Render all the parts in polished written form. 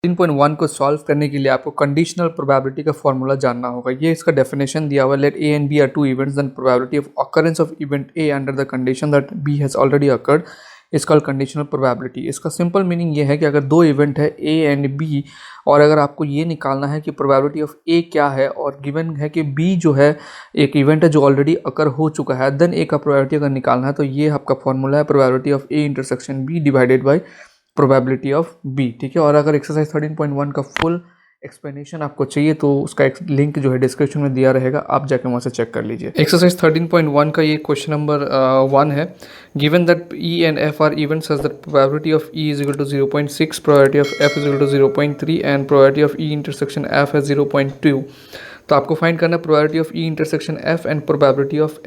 13.1 को सॉल्व करने के लिए आपको कंडीशनल प्रोबेबिलिटी का फॉर्मूला जानना होगा। ये इसका डेफिनेशन दिया हुआ, let A and B are two events then probability of occurrence of event A under the condition that B has already occurred is called conditional probability. इसका सिंपल मीनिंग ये है कि अगर दो इवेंट है ए एंड बी और अगर आपको ये निकालना है कि प्रोबेबिलिटी ऑफ ए क्या है और गिवन है कि बी जो है एक इवेंट है जो ऑलरेडी अकर हो चुका है, देन ए का प्रोबेबिलिटी अगर निकालना है तो ये आपका फॉर्मूला है probability of A intersection B divided by probability of B. ठीक है, और अगर एक्सरसाइज 13.1 का फुल एक्सप्लेनेशन आपको चाहिए तो उसका एक लिंक जो है डिस्क्रिप्शन में दिया रहेगा, आप जाके वहाँ से चेक कर लीजिए। एक्सरसाइज 13.1 का ये क्वेश्चन नंबर 1 है। Given that E and F are events such that probability of E is equal to 0.6, probability of F is equal to 0.3 and probability of E intersection F है 0.2। तो आपको find करना है probability of E intersection F and probability of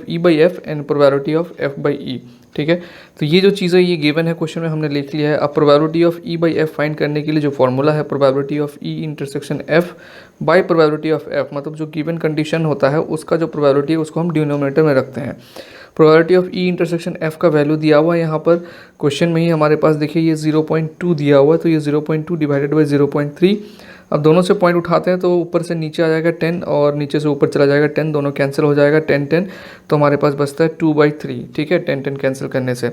E by F and probability of F by E. ठीक है, तो ये जो चीज़ें ये गिवन है क्वेश्चन में हमने लिख लिया है। अब probability of E by F find करने के लिए जो फॉर्मूला है probability of E intersection F by probability of F, मतलब जो गिवन कंडीशन होता है उसका जो प्रोबेबिलिटी है उसको हम डिनोमिनेटर में रखते हैं। Probability of E intersection F का वैल्यू दिया हुआ है यहाँ पर क्वेश्चन में ही हमारे पास, देखिए ये 0.2 दिया हुआ है, तो ये 0.2 डिवाइडेड बाई 0.3। अब दोनों से पॉइंट उठाते हैं तो ऊपर से नीचे आ जाएगा 10 और नीचे से ऊपर चला जाएगा 10, दोनों कैंसिल हो जाएगा 10 तो हमारे पास बचता है 2/3। ठीक है, 10 कैंसिल करने से।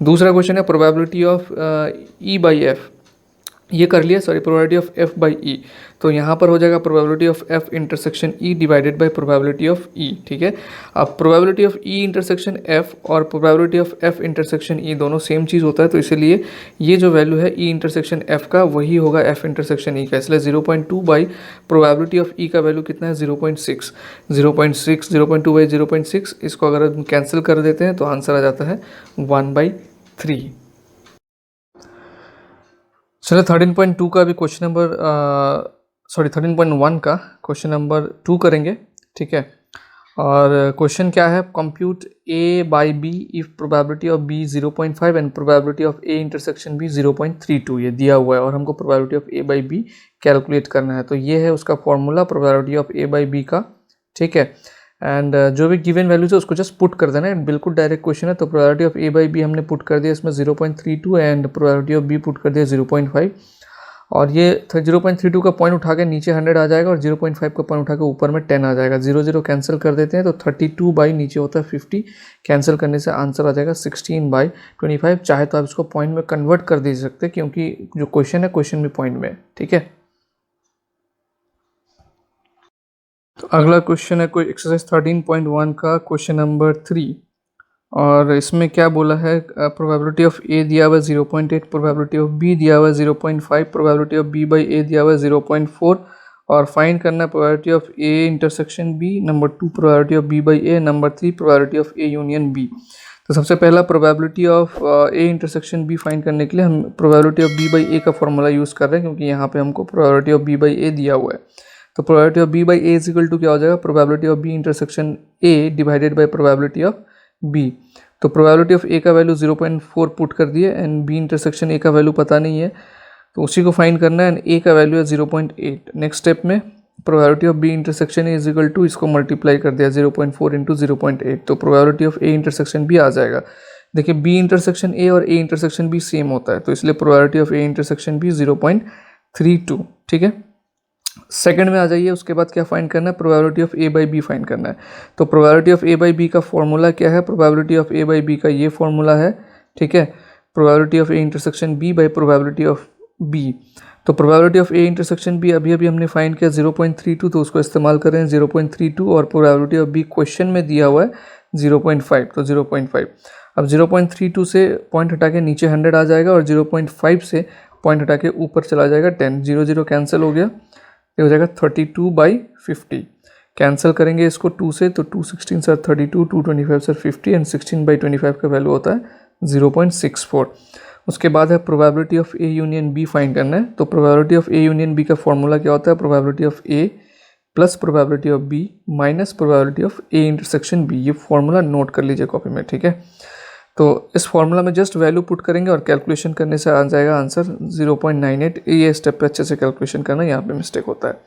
दूसरा क्वेश्चन है probability of E by F, ये कर लिया, sorry probability of F by E, तो यहाँ पर हो जाएगा probability of F intersection E divided by probability of E. ठीक है, अब probability of E intersection F और probability of F intersection E दोनों सेम चीज़ होता है, तो इसीलिए ये जो वैल्यू है ई इंटरसेक्शन एफ का वही होगा एफ इंटरसेक्शन ई का, इसलिए 0.2 बाई प्रोबेबिलिटी ऑफ ई का वैल्यू कितना है 0.6, 0.2 बाई 0.6, इसको अगर हम कैंसिल कर देते हैं तो आंसर आ जाता है 1/3। चलो 13.2 का भी क्वेश्चन नंबर 13.1 का क्वेश्चन नंबर 2 करेंगे। ठीक है, और क्वेश्चन क्या है, compute A by B if probability of B 0.5 and probability of A intersection B 0.32, ये दिया हुआ है और हमको probability of A by B calculate करना है। तो ये है उसका formula probability of A by B का। ठीक है, एंड जो भी गिवन वैल्यूज है उसको जस्ट पुट कर देना है, बिल्कुल डायरेक्ट क्वेश्चन है। तो probability of A by B हमने पुट कर दिया इसमें 0.32 and probability of B put कर दिया 0.5, और ये 0.32 का पॉइंट उठा के नीचे 100 आ जाएगा और 0.5 का पॉइंट उठा के ऊपर में 10 आ जाएगा। 0 कैंसिल कर देते हैं तो 32 बाई नीचे होता है 50, कैंसिल करने से आंसर आ जाएगा 16/25। चाहे तो आप इसको पॉइंट में कन्वर्ट कर दे सकते हैं क्योंकि जो क्वेश्चन है क्वेश्चन भी पॉइंट में। ठीक है, तो अगला क्वेश्चन है कोई एक्सरसाइज 13.1 का क्वेश्चन नंबर 3, और इसमें क्या बोला है, प्रोबेबिलिटी ऑफ ए दिया हुआ है 0.8, प्रोबेबिलिटी ऑफ बी दिया हुआ है 0.5, probability of B by A दिया हुआ है 0.4, और फाइंड करना है probability of A intersection B, number 2 probability of B by A, number 3 probability of A union B. तो सबसे पहला probability of A intersection B find करने के लिए हम probability of B by A का फॉर्मूला यूज़ कर रहे हैं क्योंकि यहाँ पे हमको probability of B by A दिया हुआ है। तो probability of B by A is equal to क्या हो जाएगा, probability of B intersection A divided by probability of B. तो प्रोबेबिलिटी ऑफ ए का वैल्यू 0.4 पुट कर दिए एंड बी इंटरसेक्शन ए का वैल्यू पता नहीं है तो उसी को फाइंड करना है, एंड ए का वैल्यू है 0.8। नेक्स्ट स्टेप में probability of B intersection A is equal to, इसको मल्टीप्लाई कर दिया 0.4 इंटू 0.8, तो probability of A intersection B आ जाएगा। देखिए बी इंटरसेक्शन ए और ए इंटरसेक्शन बी सेम होता है तो इसलिए probability of A intersection B 0.32। ठीक है, सेकंड में आ जाइए, उसके बाद क्या फाइंड करना है, probability of A by B find करना है। तो probability of A by B का फॉर्मूला क्या है, probability of A by B का ये फॉर्मूला है। ठीक है, probability of A intersection B by probability of B. तो probability of A intersection B अभी अभी हमने फाइंड किया 0.32, तो उसको इस्तेमाल करें 0.32, और प्रोबेबिलिटी ऑफ बी क्वेश्चन में दिया हुआ है 0.5, तो 0.5। अब 0.32 से पॉइंट हटा के नीचे 100 आ जाएगा और 0.5 से पॉइंट हटा के ऊपर चला जाएगा 10, 0 कैंसिल हो गया, ये हो जाएगा 32/50। कैंसिल करेंगे इसको 2 से तो 2 16 सर 32, 225 सर 50 एंड 16/25 का वैल्यू होता है 0.64। उसके बाद है probability of A union B find करना है। तो probability of A union B का फॉर्मूला क्या होता है, probability of A plus probability of B minus probability of A intersection B. ये फॉर्मूला नोट कर लीजिए कॉपी में। ठीक है, तो इस फॉर्मूला में जस्ट वैल्यू पुट करेंगे और कैलकुलेशन करने से आ जाएगा आंसर 0.98। ये स्टेप पे अच्छे से कैलकुलेशन करना, यहाँ पे मिस्टेक होता है।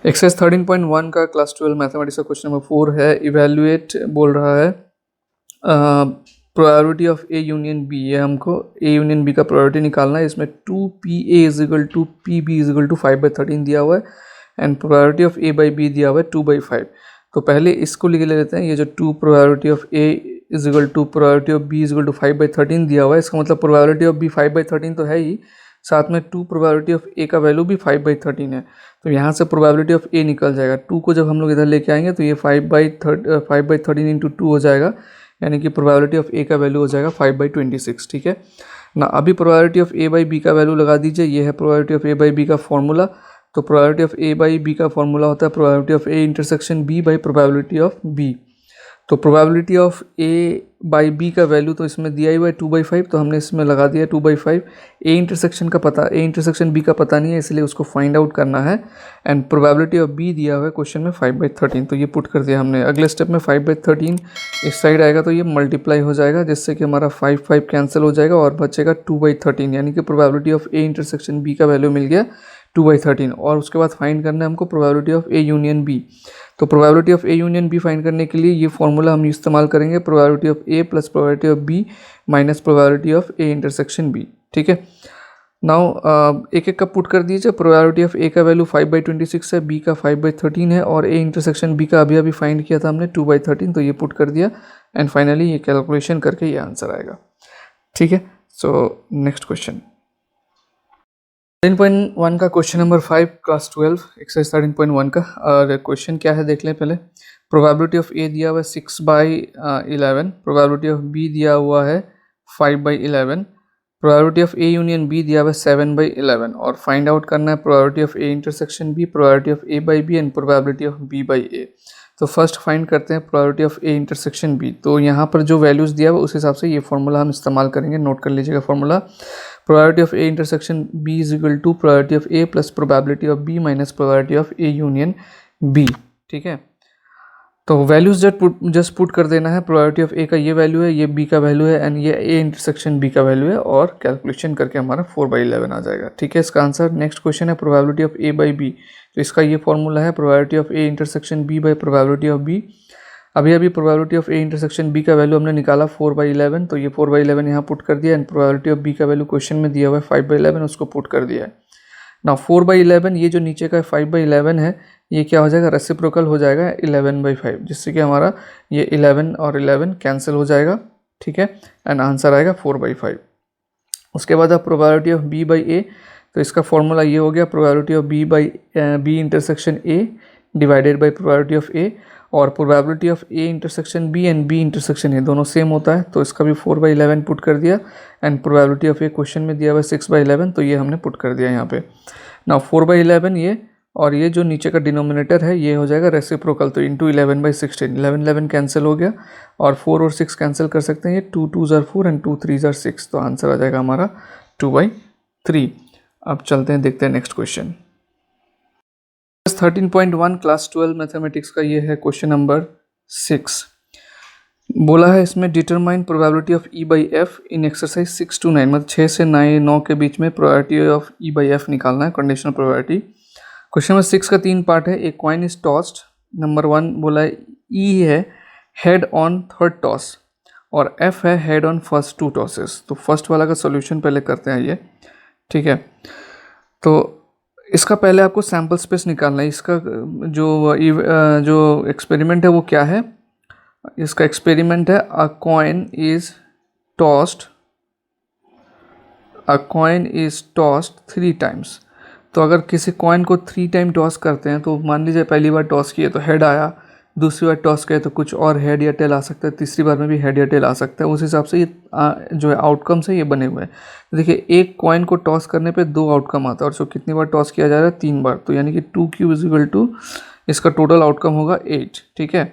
एक्सरसाइज 13.1 का क्लास 12 मैथमेटिक्स का क्वेश्चन नंबर 4 है। इवेल्युएट बोल रहा है probability of A union B, ये हमको ए यूनियन बी का प्रोबेबिलिटी निकालना है। इसमें 2PA is equal to PB is equal to 5/13 दिया हुआ है and probability of A by B दिया हुआ है 2/5। तो पहले इसको लिख लेते हैं, ये जो 2 probability of A is equal to probability of B is equal to 5/13 दिया हुआ है। इसका मतलब प्रोबेबिलिटी ऑफ B 5/13 तो है ही, साथ में 2 प्रोबेबिलिटी ऑफ A का वैल्यू भी 5/13 है। तो यहाँ से प्रोबेबिलिटी ऑफ A निकल जाएगा। 2 को जब हम लोग इधर लेके आएंगे तो ये 5/13 इंटू 2 हो जाएगा, यानी कि प्रोबेबिलिटी ऑफ A का वैल्यू हो जाएगा 5/26। ठीक है ना। अभी probability of A by B का वैल्यू लगा दीजिए, ये है probability of A by B का फॉर्मूला। तो probability of A by B का फॉर्मूला होता है probability of A intersection B by probability of B। तो probability of A by B का वैल्यू तो इसमें दिया ही हुआ है 2/5, तो हमने इसमें लगा दिया 2/5। A इंटरसेक्शन B का पता नहीं है, इसलिए उसको फाइंड आउट करना है। एंड प्रोबेबिलिटी ऑफ B दिया हुआ है क्वेश्चन में 5/13, तो ये पुट कर दिया हमने। अगले स्टेप में 5/13 इस साइड आएगा तो ये मल्टीप्लाई हो जाएगा, जिससे कि हमारा 5 कैंसिल हो जाएगा और बचेगा 2/13, यानी कि probability of A intersection B का वैल्यू मिल गया 2/13। और उसके बाद फाइंड करना है हमको probability of A union B। तो probability of A union B find करने के लिए ये फॉर्मूला हम इस्तेमाल करेंगे, probability of A plus probability of B minus probability of A intersection B। ठीक है, नाउ एक एक का पुट कर दीजिए। प्रोबेबिलिटी ऑफ A का वैल्यू 5/26 है, B का 5/13 है और A इंटरसेक्शन B का अभी अभी फाइंड किया था हमने 2/13, तो ये पुट कर दिया एंड फाइनली ये कैलकुलेशन करके ये आंसर आएगा। ठीक है, सो नेक्स्ट क्वेश्चन 13.1 का क्वेश्चन नंबर 5 क्लास 12 एक्सरसाइज 13.1 का। और क्वेश्चन क्या है देख लें पहले। प्रोबेबिलिटी ऑफ A दिया हुआ है 6/11, प्रोबेबिलिटी ऑफ B दिया हुआ है 5/11, probability of A union B दिया हुआ है 7/11 और फाइंड आउट करना है probability of A intersection B, probability of A by B and probability of B by A। तो फर्स्ट फाइंड करते हैं probability of A intersection B। तो यहाँ पर जो वैल्यूज़ दिया हुआ उस हिसाब से ये फॉर्मूला हम इस्तेमाल करेंगे, नोट कर लीजिएगा formula. Probability of A intersection B is equal to probability of A plus probability of B minus probability of A union B। ठीक है, तो वैल्यूज जस्ट पुट कर देना है। प्रोबेबिलिटी ऑफ A का ये वैल्यू है, ये B का वैल्यू है एंड ये A इंटरसेक्शन B का वैल्यू है और कैलकुलेशन करके हमारा 4/11 आ जाएगा। ठीक है, इसका आंसर। नेक्स्ट क्वेश्चन है probability of A by B। तो इसका ये फॉर्मूला है probability of A intersection B by probability of B। अभी अभी probability of A intersection B का वैल्यू हमने निकाला 4/11, तो ये 4/11 यहाँ पुट कर दिया एंड प्रोबेबिलिटी ऑफ B का वैल्यू क्वेश्चन में दिया हुआ है 5/11, उसको पुट कर दिया है। ना 4/11 ये जो नीचे का 5/11 है ये क्या हो जाएगा, रेसिप्रोकल हो जाएगा 11/5, जिससे कि हमारा ये 11 और 11 कैंसिल हो जाएगा। ठीक है, एंड आंसर आएगा 4/5। उसके बाद अब probability of B by A, तो इसका फॉर्मूला ये हो गया probability of B intersection A divided by probability of A, और probability of A intersection B and B intersection A दोनों सेम होता है, तो इसका भी 4/11 पुट कर दिया and probability of A question में दिया हुआ 6/11, तो ये हमने पुट कर दिया यहाँ पे। ना 4/11 ये और ये जो नीचे का डिनोमिनेटर है ये हो जाएगा रेसिप्रोकल, तो इंटू 11/16, 11 कैंसिल हो गया और 4 और 6 कैंसिल कर सकते हैं, ये 2 2s are 4 and 2 3s are 6, तो आंसर आ जाएगा हमारा 2/3। अब चलते हैं, देखते हैं नेक्स्ट क्वेश्चन 13.1 क्लास 12 मैथमेटिक्स का। ये है क्वेश्चन नंबर 6। बोला है इसमें determine probability of E by F in exercise 6 to 9, मतलब 6 से 9 के बीच में probability of E by F निकालना है, कंडीशनल प्रोबेबिलिटी। क्वेश्चन नंबर 6 का 3 पार्ट है। एक कॉइन इज टॉस्ड, नंबर 1 बोला है E है हेड ऑन थर्ड टॉस और F है हेड ऑन फर्स्ट 2 टॉसेस। तो फर्स्ट वाला का सोल्यूशन पहले करते हैं ये। ठीक है, तो इसका पहले आपको सैम्पल स्पेस निकालना है। इसका जो एक्सपेरिमेंट है वो क्या है, इसका एक्सपेरिमेंट है अ कॉइन इज टॉस्ड 3 टाइम्स। तो अगर किसी कॉइन को 3 टाइम टॉस करते हैं, तो मान लीजिए पहली बार टॉस किए तो हेड आया, दूसरी बार टॉस किए तो कुछ और हेड या टेल आ सकता है, तीसरी बार में भी हेड या टेल आ सकता है। उस हिसाब से ये जो है आउटकम्स है ये बने हुए हैं। तो देखिए एक कॉइन को टॉस करने पे 2 आउटकम आता है और जो कितनी बार टॉस किया जा रहा है 3 बार, तो यानी कि 2³ इज इक्वल टू इसका टोटल आउटकम होगा 8। ठीक है,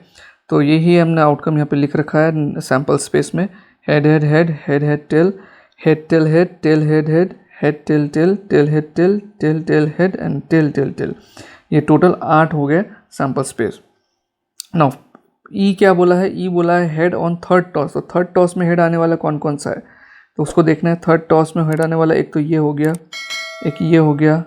तो यही हमने आउटकम यहाँ पे लिख रखा है सैम्पल स्पेस में। Head head head head head tail head tail head tail head head head tail tail tail head tail tail tail head and tail tail tail, ये टोटल 8 हो गए सैम्पल स्पेस। नाउ ई क्या बोला है, ई बोला है head on third toss. तो third toss में हेड आने वाला कौन कौन सा है, तो उसको देखना है। थर्ड टॉस में हेड आने वाला एक तो ये हो गया, एक ये हो गया,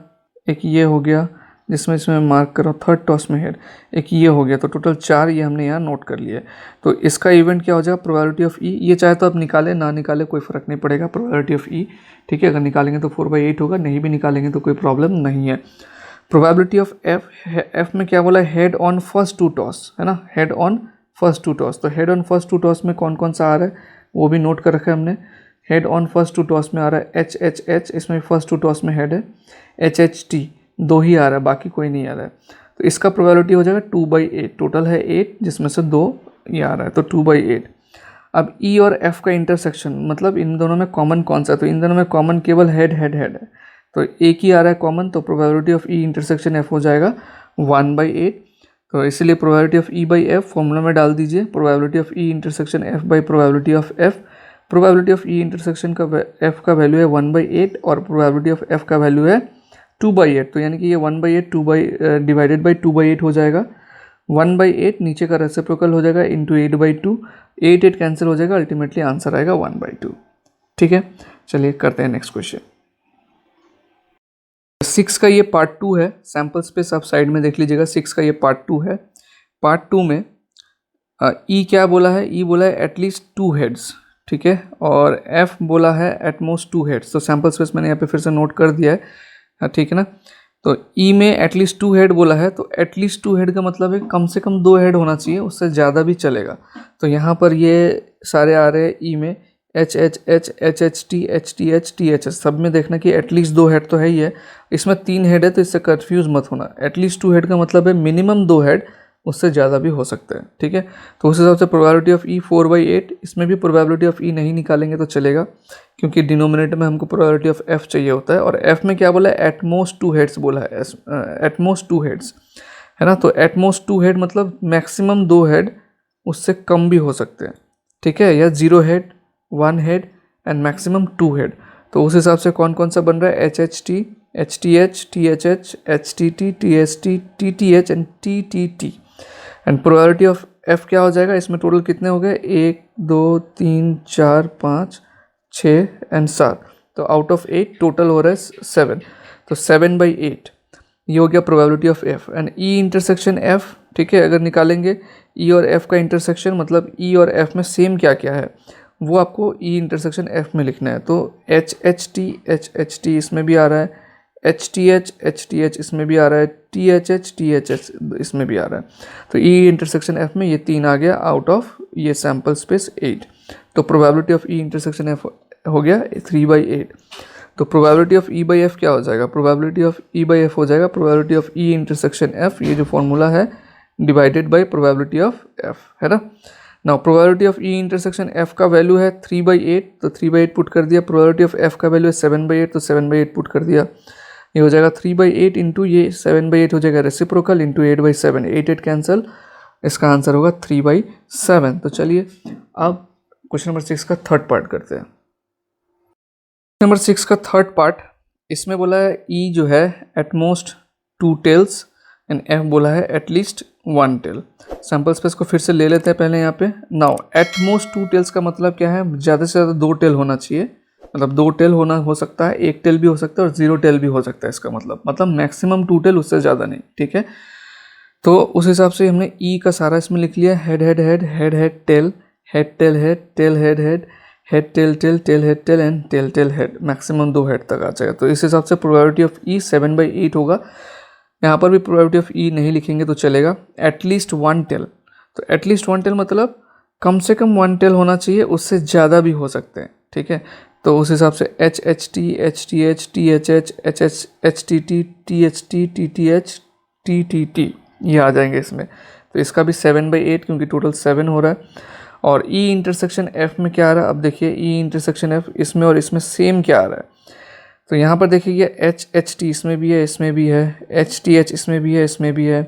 एक ये हो गया, जिसमें इसमें मार्क कर रहा हूँ थर्ड टॉस में हेड, एक ये हो गया, तो टोटल 4 ये हमने यहाँ नोट कर लिए। तो इसका इवेंट क्या हो जाएगा, प्रोबेबिलिटी ऑफ ई, ये चाहे तो आप निकालें, ना निकाले कोई फ़र्क नहीं पड़ेगा, प्रोबेबिलिटी ऑफ ई, ठीक है। अगर निकालेंगे तो 4/8 होगा, नहीं भी निकालेंगे तो कोई प्रॉब्लम नहीं है। प्रोबेबिलिटी ऑफ एफ, एफ में क्या बोला, हेड ऑन फर्स्ट 2 टॉस, है ना, हेड ऑन फर्स्ट 2 टॉस। तो हेड ऑन फर्स्ट 2 टॉस में कौन कौन सा आ रहा है वो भी नोट कर रखा है हमने। हेड ऑन फर्स्ट 2 टॉस में आ रहा है एच एच एच, इसमें फर्स्ट 2 टॉस में हेड है। एच एच टी 2 ही आ रहा है, बाकी कोई नहीं आ रहा है। तो इसका प्रोबेबिलिटी हो जाएगा 2/8, टोटल है 8 जिसमें से 2 ये आ रहा है, तो 2/8। अब ई और एफ का इंटरसेक्शन, मतलब इन दोनों में कॉमन कौन सा है, तो इन दोनों में कॉमन केवल हेड हेड हेड है, तो एक ही आ रहा है कॉमन, तो probability of E intersection F हो जाएगा 1/8। तो इसलिए probability of E by F formula में डाल दीजिए, probability of E intersection F by probability of F. Probability of E intersection का एफ का वैल्यू है 1/8 और प्रोबेबिलिटी ऑफ एफ का वैल्यू है 2/8, तो यानी कि ये 1/8 डिवाइडेड बाई 2/8 हो जाएगा। 1/8 नीचे का रेसिप्रोकल हो जाएगा इंटू 8/2, 8 कैंसिल हो जाएगा, अल्टीमेटली आंसर आएगा 1/2। ठीक है, चलिए करते हैं नेक्स्ट क्वेश्चन। 6 का ये पार्ट 2 है, सैम्पल स्पेस आप साइड में देख लीजिएगा। 6 का ये पार्ट 2 है। पार्ट 2 में ई क्या बोला है, ई बोला है एटलीस्ट 2 हेड्स, ठीक है, और एफ बोला है एटमोस्ट 2 हेड्स। तो सैम्पल स्पेस मैंने यहाँ पे फिर से नोट कर दिया है, ठीक है ना। तो ई में एटलीस्ट 2 हेड बोला है, तो एटलीस्ट 2 हेड का मतलब है कम से कम 2 हेड होना चाहिए, उससे ज़्यादा भी चलेगा। तो यहाँ पर ये सारे आ रहे हैं ई में H H H H H T H T H T H H, सब में देखना कि एटलीस्ट 2 हेड तो है ही है। इसमें 3 हेड है तो इससे कन्फ्यूज़ मत होना। एटलीस्ट 2 हेड का मतलब है मिनिमम 2 हेड, उससे ज़्यादा भी हो सकता है, ठीक है। तो उस हिसाब से प्रोबेबिलिटी ऑफ ई 4/8, इसमें भी प्रोबेबिलिटी ऑफ ई नहीं निकालेंगे तो चलेगा, क्योंकि डिनोमिनेटर में हमको प्रोबेबिलिटी ऑफ एफ चाहिए होता है। और एफ में क्या बोला है, एटमोस्ट 2 हेड्स बोला है, एटमोस्ट 2 हेड्स, है ना। तो एटमोस्ट 2 हेड मतलब मैक्सिमम 2 हेड, उससे कम भी हो सकते हैं, ठीक है, या 0 head, 1 head and maximum 2 head. तो उस हिसाब से कौन कौन सा बन रहा है, H H T, H T H, T H H, H T T, T S T, T T H and T T T. And probability of F क्या हो जाएगा, इसमें टोटल कितने हो गए, 1 2 3 4 5 6 एंड 7, तो आउट ऑफ 8 टोटल हो रहा है 7, तो 7/8 ये हो गया probability of F. And E intersection F, ठीक है, अगर निकालेंगे ई और एफ का इंटरसेक्शन, मतलब ई और एफ में सेम क्या क्या है वो आपको ई इंटरसेक्शन एफ में लिखना है। तो एच एच टी इसमें भी आ रहा है, एच टी एच इसमें भी आ रहा है, टी एच एच इसमें भी आ रहा है। तो ई इंटरसेक्शन एफ में ये 3 आ गया आउट ऑफ ये सैम्पल स्पेस 8। तो probability of E intersection F हो गया 3/8। तो probability of E by F क्या हो जाएगा, probability of E by F हो जाएगा probability of E intersection F, ये जो फॉर्मूला है, divided by probability of F, है ना। Now probability of E intersection F का वैल्यू है 3/8, तो 3/8 पुट कर दिया। प्रोबेबिलिटी ऑफ एफ का वैल्यू है 7/8, तो 7/8 पुट कर दिया। ये हो जाएगा 3/8 इंटू ये 7/8 हो जाएगा रेसिप्रोकल इंटू 8/7, 8 कैंसिल, इसका आंसर होगा 3/7। तो चलिए अब क्वेश्चन नंबर 6 का थर्ड पार्ट करते हैं। क्वेश्चन नंबर 6 का थर्ड पार्ट, इसमें बोला है ई जो है एटमोस्ट 2 टेल्स एंड एफ बोला है एटलीस्ट 1 टेल। सैम्पल स्पेस को फिर से ले लेते हैं पहले यहाँ पे। नाउ एटमोस्ट 2 टेल्स का मतलब क्या है, ज़्यादा से ज़्यादा 2 टेल होना चाहिए, मतलब 2 टेल होना हो सकता है, 1 टेल भी हो सकता है और 0 टेल भी हो सकता है। इसका मतलब मैक्सिमम 2 टेल, उससे ज़्यादा नहीं, ठीक है। तो उस हिसाब से हमने ई का सारा इसमें लिख लिया, head head head, head head tail, head tail head, tail head head, head tail tail, tail head tail and tail tail head, maximum 2 head तक आ जाएगा। तो इस हिसाब से प्रोबेबिलिटी ऑफ ई 7/8 होगा। यहाँ पर भी प्रोबेबिलिटी ऑफ ई नहीं लिखेंगे तो चलेगा। एटलीस्ट 1 टेल, तो एटलीस्ट 1 टेल मतलब कम से कम 1 टेल होना चाहिए, उससे ज़्यादा भी हो सकते हैं, ठीक है। तो उस हिसाब से H H T H T H, T H H, H H H T T, T H T, T T H, T T T, ये आ जाएंगे इसमें। तो इसका भी 7/8 क्योंकि टोटल 7 हो रहा है। और ई इंटरसेक्शन एफ में क्या आ रहा है, अब देखिए ई इंटरसेक्शन एफ इसमें और इसमें सेम क्या आ रहा है। तो यहाँ पर देखिए ये एच एच टी इसमें भी है, इसमें भी है, एच टी एच इसमें भी है, इसमें भी है,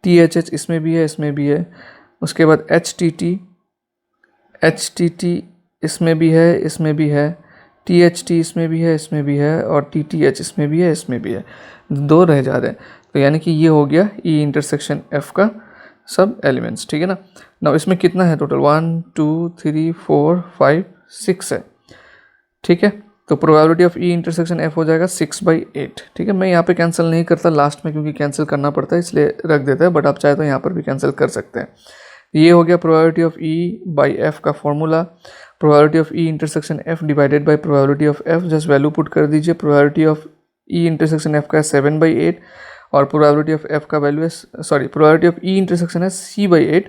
टी एच एच इसमें भी है, इसमें भी है। उसके बाद एच टी टी इसमें भी है, इसमें भी है, टी एच टी इसमें भी है, इसमें भी है, और टी टी एच इसमें भी है, इसमें भी है। 2 रह जा रहे हैं। तो यानी कि ये हो गया ई इंटरसेक्शन एफ का सब एलिमेंट्स, ठीक है ना। ना इसमें कितना है टोटल, 1 2 3 4 5 6 है, ठीक है। तो probability of E intersection F हो जाएगा 6/8। ठीक है, मैं यहाँ पे कैंसिल नहीं करता लास्ट में, क्योंकि कैंसिल करना पड़ता है इसलिए रख देते हैं, बट आप चाहे तो यहाँ पर भी कैंसिल कर सकते हैं। ये हो गया probability of E by F का formula. Probability of E intersection F divided by probability of F, just value put कर दीजिए। Probability of E intersection F का है 7/8 और प्रोबेबिलिटी ऑफ एफ का वैल्यू है प्रोबेबिलिटी ऑफ ई इंटरसेक्शन है C/8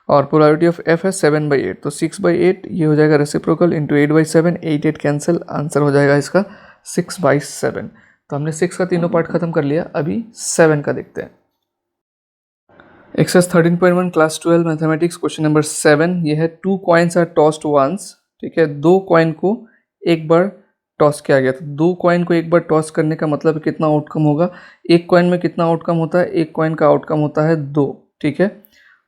और प्रोबेबिलिटी ऑफ एफ है 7/8। तो 6/8 ये हो जाएगा रेसिप्रोकल इंटू 8/7, 8 कैंसिल, आंसर हो जाएगा इसका 6/7। तो हमने 6 का तीनों पार्ट खत्म कर लिया, अभी 7 का देखते हैं। Exercise 13.1 class 12 mathematics question number 7। ये है 2 कॉइन्स आर टॉस्ड वंस। ठीक है, 2 कॉइन को एक बार टॉस किया गया। तो 2 कॉइन को एक बार टॉस करने का मतलब कितना आउटकम होगा। एक कॉइन में कितना आउटकम होता है, एक कॉइन का आउटकम होता है 2। ठीक है,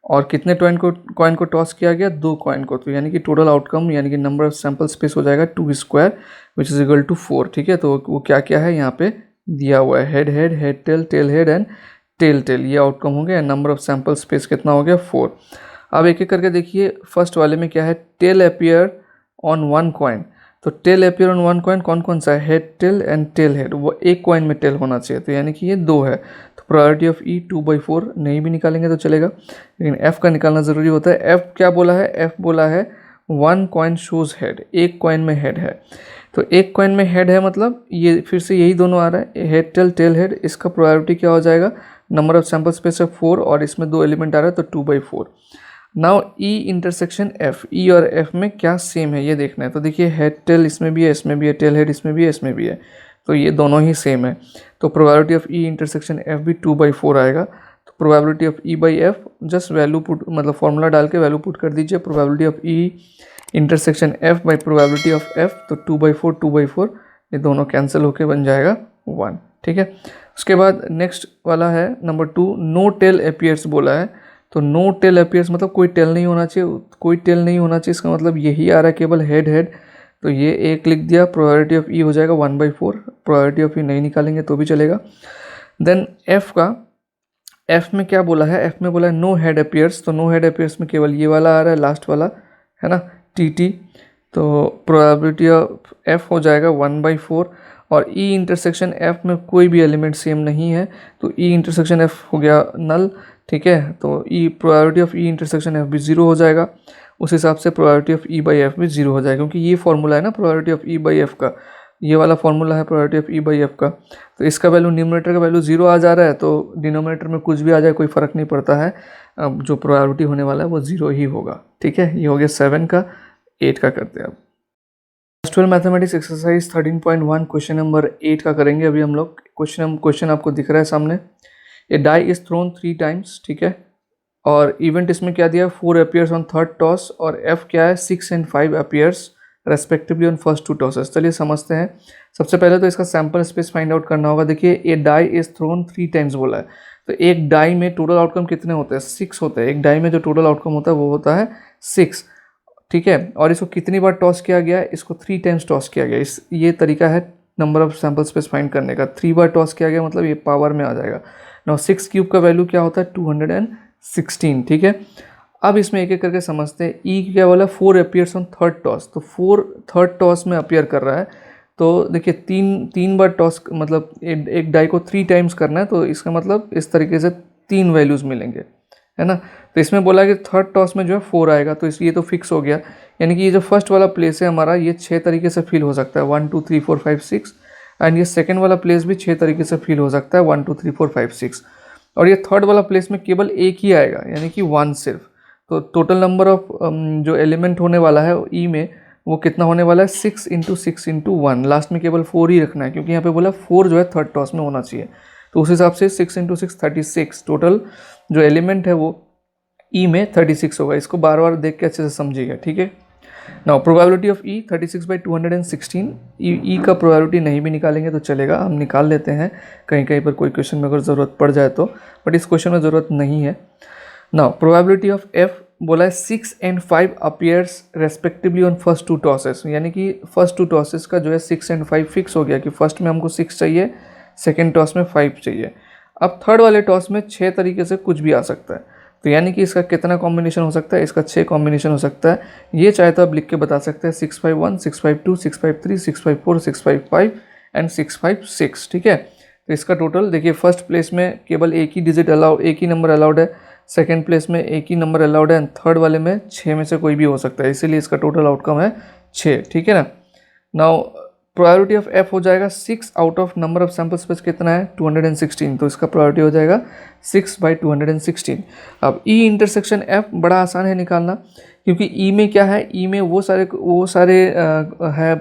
और कितने कॉइन को टॉस किया गया, 2 कॉइन को। तो यानी कि टोटल आउटकम यानी कि नंबर ऑफ सैम्पल स्पेस हो जाएगा 2² विच इज इक्वल टू 4। ठीक है, तो वो क्या क्या है यहाँ पे दिया हुआ है, head head, head tail, tail head and tail tail, ये आउटकम हो गया। नंबर ऑफ सैम्पल स्पेस कितना हो गया, 4। अब एक एक करके देखिए, फर्स्ट वाले में क्या है, टेल अपियर ऑन 1 कॉइन। तो टेल अपियर ऑन 1 कॉइन कौन कौन सा है, head tail and tail head, वो एक कॉइन में टेल होना चाहिए, तो यानी कि ये 2 है। तो प्रोबेबिलिटी ऑफ ई 2/4, नहीं भी निकालेंगे तो चलेगा, लेकिन एफ का निकालना ज़रूरी होता है। एफ क्या बोला है, एफ बोला है 1 कॉइन शोज हेड, एक कॉइन में हेड है। तो एक कॉइन में हेड है मतलब ये फिर से यही दोनों आ रहा है, हेड टेल टेल हेड। इसका प्रोबेबिलिटी क्या हो जाएगा, नंबर ऑफ सैम्पल स्पेस है 4 और इसमें 2 एलिमेंट आ रहा है तो 2/4। नाउ ई इंटरसेक्शन एफ, ई और एफ में क्या सेम है ये देखना है। तो देखिए हेड टेल इसमें भी है, इसमें भी है, टेल हेड इसमें भी है, इसमें भी है, तो ये दोनों ही सेम है। तो probability of E intersection F भी 2/4 आएगा। तो probability of E by F, just value put मतलब फॉर्मूला डाल के वैल्यू पुट कर दीजिए। Probability of E intersection F by probability of F, तो 2/4 2/4 ये दोनों कैंसिल होके बन जाएगा 1। ठीक है, उसके बाद नेक्स्ट वाला है नंबर 2, नो टेल अपीयर्स बोला है। तो नो टेल अपीयर्स मतलब कोई टेल नहीं होना चाहिए, कोई टेल नहीं होना चाहिए, इसका मतलब यही आ रहा है केवल हेड हेड। तो ये एक लिख दिया, प्रोबेबिलिटी ऑफ ई हो जाएगा 1/4। प्रोबेबिलिटी ऑफ ई नहीं निकालेंगे तो भी चलेगा। देन एफ का, एफ में क्या बोला है, एफ में बोला है नो हेड अपीयर्स। तो नो हेड अपीयर्स में केवल ये वाला आ रहा है, लास्ट वाला है ना, टी। तो प्रोबेबिलिटी ऑफ एफ हो जाएगा 1/4 और ई इंटरसेक्शन एफ में कोई भी एलिमेंट सेम नहीं है, तो ई इंटरसेक्शन एफ हो गया नल। ठीक है, तो E probability of E intersection F भी 0 हो जाएगा। उस हिसाब से probability of E by F भी 0 हो जाएगा, क्योंकि ये फॉर्मूला है ना probability of E by F का, ये वाला फॉर्मूला है probability of E by F का। तो इसका वैल्यू न्यूमरेटर का वैल्यू 0 आ जा रहा है, तो डिनोमिनेटर में कुछ भी आ जाए कोई फ़र्क नहीं पड़ता है, अब जो प्रोबेबिलिटी होने वाला है वो 0 ही होगा। ठीक है, ये हो गया 7 का। 8 का करते हैं अब। 12 मैथमेटिक्स एक्सरसाइज 13.1 क्वेश्चन नंबर 8 का करेंगे अभी हम लोग। क्वेश्चन आपको दिख रहा है सामने, ए डाई इज थ्रोन 3 टाइम्स। ठीक है, और इवेंट इसमें क्या दिया, 4 अपीयर्स ऑन थर्ड टॉस, और एफ क्या है, 6 and 5 appears respectively on first 2 tosses. चलिए समझते हैं। सबसे पहले तो इसका सैम्पल स्पेस फाइंड आउट करना होगा। देखिए ए डाई इज थ्रोन 3 टाइम्स बोला है, तो एक डाई में टोटल आउटकम कितने होते हैं, 6 होते हैं। एक डाई में जो टोटल आउटकम होता है वो होता है 6। ठीक है, और इसको कितनी बार टॉस किया गया है, इसको 3 टाइम्स टॉस किया गया। ये तरीका है number of sample space find करने का। 3 बार टॉस किया गया मतलब ये पावर में आ जाएगा। नाउ 6 क्यूब का वैल्यू क्या होता है, 216। ठीक है, अब इसमें एक एक करके समझते हैं। ई क्या बोला, 4 अपीयर्स ऑन थर्ड टॉस, तो 4 थर्ड टॉस में अपीयर कर रहा है। तो देखिए तीन बार टॉस मतलब एक डाई को 3 टाइम्स करना है, तो इसका मतलब इस तरीके से 3 वैल्यूज़ मिलेंगे, है ना। तो इसमें बोला कि थर्ड टॉस में जो है 4 आएगा, तो इसलिए तो फिक्स हो गया। यानी कि ये जो फर्स्ट वाला प्लेस है हमारा, ये 6 तरीके से फिल हो सकता है, 1 2 3 4 5 6। एंड ये सेकेंड वाला प्लेस भी 6 तरीके से फिल हो सकता है, 1 2 3 4 5 6। और ये थर्ड वाला प्लेस में केवल एक ही आएगा, यानी कि 1 सिर्फ। तो टोटल नंबर ऑफ जो एलिमेंट होने वाला है ई में वो कितना होने वाला है, 6 × 6 × 1। लास्ट में केवल 4 ही रखना है, क्योंकि यहाँ पे बोला 4 जो है थर्ड टॉस में होना चाहिए। तो उस हिसाब से 6 × 6 36। टोटल जो एलिमेंट है वो ई में 36 होगा। इसको बार बार देख के अच्छे से समझिएगा। ठीक है, नाउ प्रोबेबिलिटी ऑफ ई 36/216। ई का प्रोबेबिलिटी नहीं भी निकालेंगे तो चलेगा, हम निकाल लेते हैं कहीं कहीं पर कोई क्वेश्चन में अगर ज़रूरत पड़ जाए तो, बट इस क्वेश्चन में ज़रूरत नहीं है। नाउ प्रोबेबिलिटी ऑफ एफ बोला है 6 and 5 appears respectively on first 2 tosses. यानी कि फर्स्ट 2 टॉसेस का जो है 6 and 5 फिक्स हो गया कि फर्स्ट में हमको 6 चाहिए, सेकेंड टॉस में 5 चाहिए। अब थर्ड वाले टॉस में 6 तरीके से कुछ भी आ सकता है। तो यानी कि इसका कितना कॉम्बिनेशन हो सकता है, इसका 6 कॉम्बिनेशन हो सकता है। ये चाहे तो आप लिख के बता सकते हैं 651, 652, 653, 654, 655 एंड 656, ठीक है। तो इसका टोटल देखिए, फर्स्ट प्लेस में केवल एक ही डिजिट अलाउ, एक ही नंबर अलाउड है, सेकंड प्लेस में एक ही नंबर अलाउड है, एंड थर्ड वाले में 6 में से कोई भी हो सकता है, इसीलिए इसका टोटल आउटकम है 6, ठीक है ना। नाउ प्रोबेबिलिटी ऑफ एफ हो जाएगा 6 out of number of sample space कितना है 216, तो इसका प्रोबेबिलिटी हो जाएगा 6/216। अब ई इंटरसेक्शन एफ बड़ा आसान है निकालना, क्योंकि ई में क्या है, ई में वो सारे है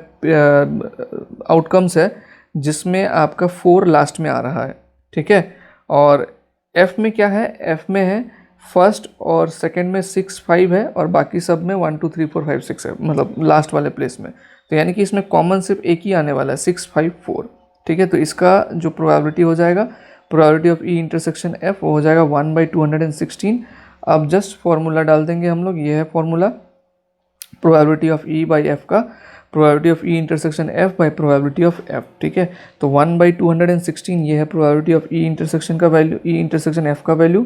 आउटकम्स है जिसमें आपका 4 लास्ट में आ रहा है, ठीक है। और एफ में क्या है, एफ में है फर्स्ट और सेकंड में 6 5 है और बाकी सब में 1 2 3 4 5 6 है, मतलब लास्ट वाले प्लेस में। तो यानी कि इसमें कॉमन सिर्फ एक ही आने वाला है 6 5 4, ठीक है। तो इसका जो प्रोबेबिलिटी हो जाएगा, probability of E intersection F, वो हो जाएगा 1/216। अब जस्ट फार्मूला डाल देंगे हम लोग, ये है formula probability of E by F का, probability of E intersection F by probability of F, ठीक है। तो 1/216 ये है प्रोबेबिलिटी ऑफ ई इंटरसेक्शन का वैल्यू, ई इंटरसेक्शन एफ का वैल्यू,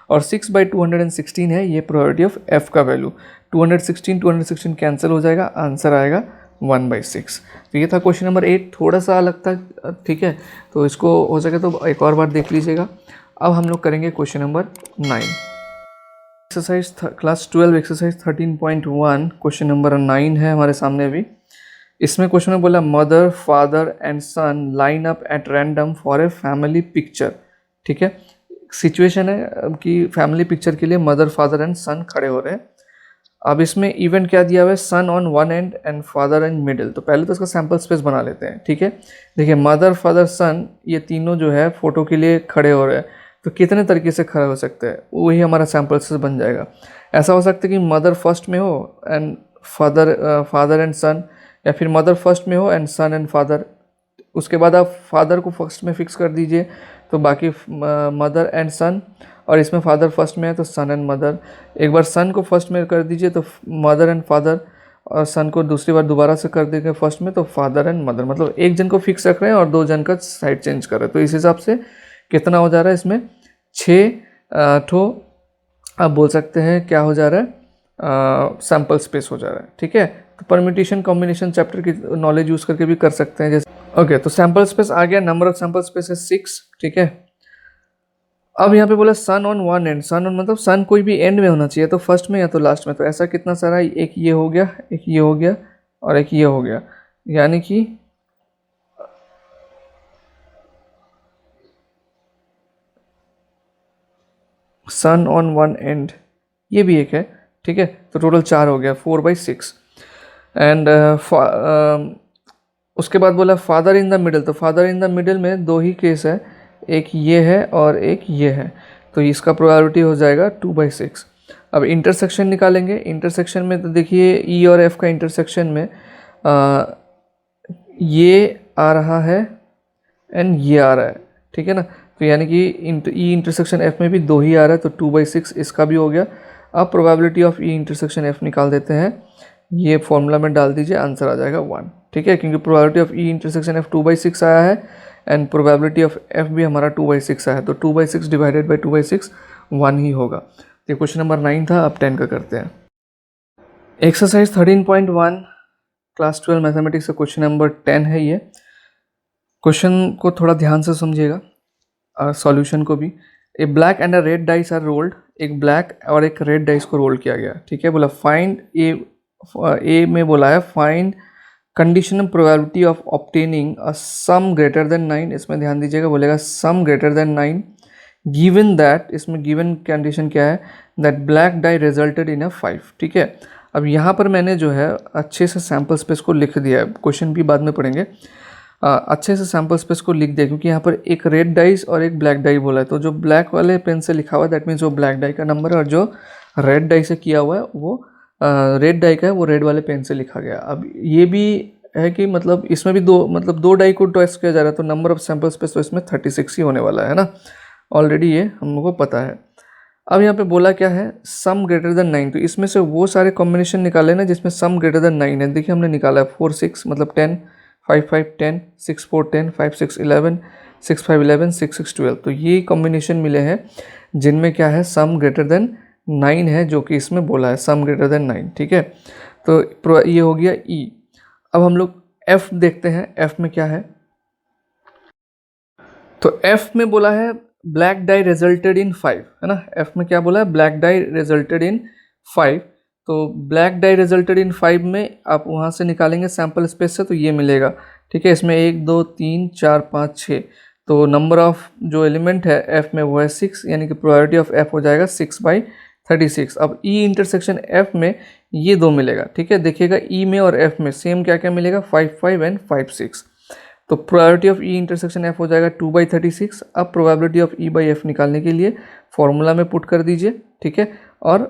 और 6/216 है ये प्रोबेबिलिटी ऑफ एफ का वैल्यू। 216 कैंसिल हो जाएगा, आंसर आएगा 1/6। तो ये था क्वेश्चन नंबर 8, थोड़ा सा अलग था, ठीक है। तो इसको हो सके तो एक और बार देख लीजिएगा। अब हम लोग करेंगे question number 9, exercise class 12 exercise 13.1, question number 9 है हमारे सामने अभी। इसमें क्वेश्चन में बोला mother father and son line up at random for a family picture, ठीक है। सिचुएशन है कि फैमिली पिक्चर के लिए मदर फादर एंड सन खड़े हो रहे हैं। अब इसमें इवेंट क्या दिया हुआ है, son on one end and father and middle. तो पहले तो इसका सैम्पल स्पेस बना लेते हैं, ठीक है। देखिए मदर फादर सन ये तीनों जो है फोटो के लिए खड़े हो रहे हैं, तो कितने तरीके से खड़े हो सकते हैं, वही हमारा सैम्पल स्पेस बन जाएगा। ऐसा हो सकता है कि मदर फर्स्ट में हो एंड फादर एंड सन, या फिर मदर फर्स्ट में हो एंड सन एंड फादर, उसके बाद आप फादर को फर्स्ट में फिक्स कर दीजिए तो बाकी मदर एंड सन, और इसमें फादर फर्स्ट में है तो सन एंड मदर। एक बार सन को फर्स्ट में कर दीजिए तो मदर एंड फादर, और सन को दूसरी बार दोबारा से कर देंगे फर्स्ट में तो फादर एंड मदर, मतलब एक जन को फिक्स रख रहे हैं और 2 जन का साइड चेंज कर रहे हैं। तो इस हिसाब से कितना हो जा रहा है इसमें 6 ठो आप बोल सकते हैं क्या हो जा रहा है, सैम्पल स्पेस हो जा रहा है, ठीक है। तो परम्यूटेशन कॉम्बिनेशन चैप्टर की नॉलेज यूज़ करके भी कर सकते हैं जैसे, ओके। तो सैम्पल स्पेस आ गया, नंबर ऑफ सैम्पल स्पेस है 6, ठीक है। अब यहाँ पे बोला son on one end, son on मतलब सन कोई भी एंड में होना चाहिए, तो फर्स्ट में या तो लास्ट में। तो ऐसा कितना सारा, एक ये हो गया, एक ये हो गया और एक ये हो गया, यानी कि सन ऑन वन एंड ये भी एक है, ठीक है। तो टोटल 4 हो गया, 4/6। एंड उसके बाद बोला फादर इन द मिडिल, तो फादर इन द मिडिल में 2 ही केस है, एक ये है और एक ये है, तो इसका प्रोबेबिलिटी हो जाएगा 2/6। अब इंटरसेक्शन निकालेंगे, इंटरसेक्शन में तो देखिए ई और एफ का इंटरसेक्शन में ये आ रहा है एंड ये आ रहा है, ठीक है ना। तो यानी कि ई इंटरसेक्शन एफ में भी 2 ही आ रहा है, तो 2/6 इसका भी हो गया। अब probability of E intersection F निकाल देते हैं, ये फॉर्मूला में डाल दीजिए, आंसर आ जाएगा 1, ठीक है। क्योंकि probability of E intersection F 2/6 आया है एंड प्रोबेबिलिटी ऑफ एफ भी हमारा 2/6 आया है, तो 2/6 डिवाइडेड बाई 2/6 1 ही होगा। ये क्वेश्चन नंबर 9 था। अब 10 का करते हैं। एक्सरसाइज 13.1 क्लास 12 मैथमेटिक्स का क्वेश्चन नंबर 10 है। ये क्वेश्चन को थोड़ा ध्यान से समझिएगा, सॉल्यूशन को भी। A black and a red dice are rolled, एक ब्लैक और एक रेड डाइस को रोल किया गया, ठीक है। बोला फाइंड ए में बोला है find conditional probability of obtaining a sum greater than 9, इसमें ध्यान दीजिएगा, बोलेगा sum greater than 9 given that, इसमें गिवन कंडीशन क्या है, that black die resulted in a 5, ठीक है। अब यहाँ पर मैंने जो है अच्छे से सैम्पल स्पेस को लिख दिया है, क्वेश्चन भी बाद में पढ़ेंगे। अच्छे से सैम्पल स्पेस को लिख दिया, क्योंकि यहाँ पर एक रेड डाइस और एक ब्लैक डाई बोला है, तो जो ब्लैक वाले पेन से लिखा हुआ है दैट मीन्स वो ब्लैक डाई का नंबर है, और जो रेड डाई से किया हुआ है वो रेड डाई का है, वो रेड वाले पेन से लिखा गया। अब ये भी है कि मतलब इसमें भी 2 डाई को टेस्ट किया जा रहा है, तो नंबर ऑफ सैम्पल स्पेस तो इसमें 36 ही होने वाला है ना, ऑलरेडी ये हम लोग को पता है। अब यहाँ पे बोला क्या है, सम ग्रेटर देन 9, तो इसमें से वो सारे कॉम्बिनेशन निकाले ना जिसमें सम ग्रेटर देन 9 है। देखिए हमने निकाला है 4 6 मतलब 10, 5 5 10, 6 4 10, 5 6 11, 6 5 11, 6 6 12, तो ये कॉम्बिनेशन मिले हैं जिनमें क्या है सम ग्रेटर देन 9 है, जो कि इसमें बोला है सम ग्रेटर देन 9, ठीक है। तो ये हो गया ई। अब हम लोग एफ देखते हैं, एफ में क्या है। तो एफ में बोला है ब्लैक डाई रिजल्टेड इन 5, है ना। एफ में क्या बोला है, ब्लैक डाई रिजल्टेड इन 5। तो ब्लैक डाई रिजल्टेड इन 5 में आप वहाँ से निकालेंगे सैम्पल स्पेस से, तो ये मिलेगा, ठीक है। इसमें 1 2 3 4 5 6, तो नंबर ऑफ जो एलिमेंट है एफ में वो है 6, यानी कि प्रोबेबिलिटी ऑफ एफ हो जाएगा 6/36। अब ई इंटरसेक्शन एफ में ये 2 मिलेगा, ठीक है। देखिएगा ई में और एफ में सेम क्या क्या मिलेगा, 5 5 एंड 5 6। तो probability of E intersection F हो जाएगा 2/36। अब probability of E by F निकालने के लिए फॉर्मूला में पुट कर दीजिए, ठीक है। और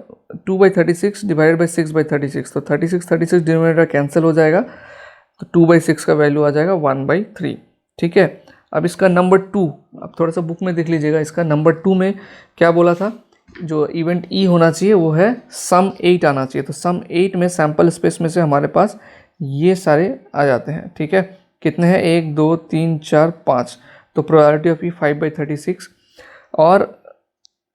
2/36 डिवाइडेड बाई 6/36, तो 36 डिनोमिनेटर कैंसिल हो जाएगा, तो 2/6 का वैल्यू आ जाएगा 1/3, ठीक है। अब इसका नंबर 2, अब थोड़ा सा बुक में देख लीजिएगा, इसका नंबर 2 में क्या बोला था, जो इवेंट ई होना चाहिए वो है सम 8 आना चाहिए। तो सम 8 में सैम्पल स्पेस में से हमारे पास ये सारे आ जाते हैं, ठीक है। कितने हैं, 1 2 3 4 5, तो प्रोबेबिलिटी ऑफ ई 5/36। और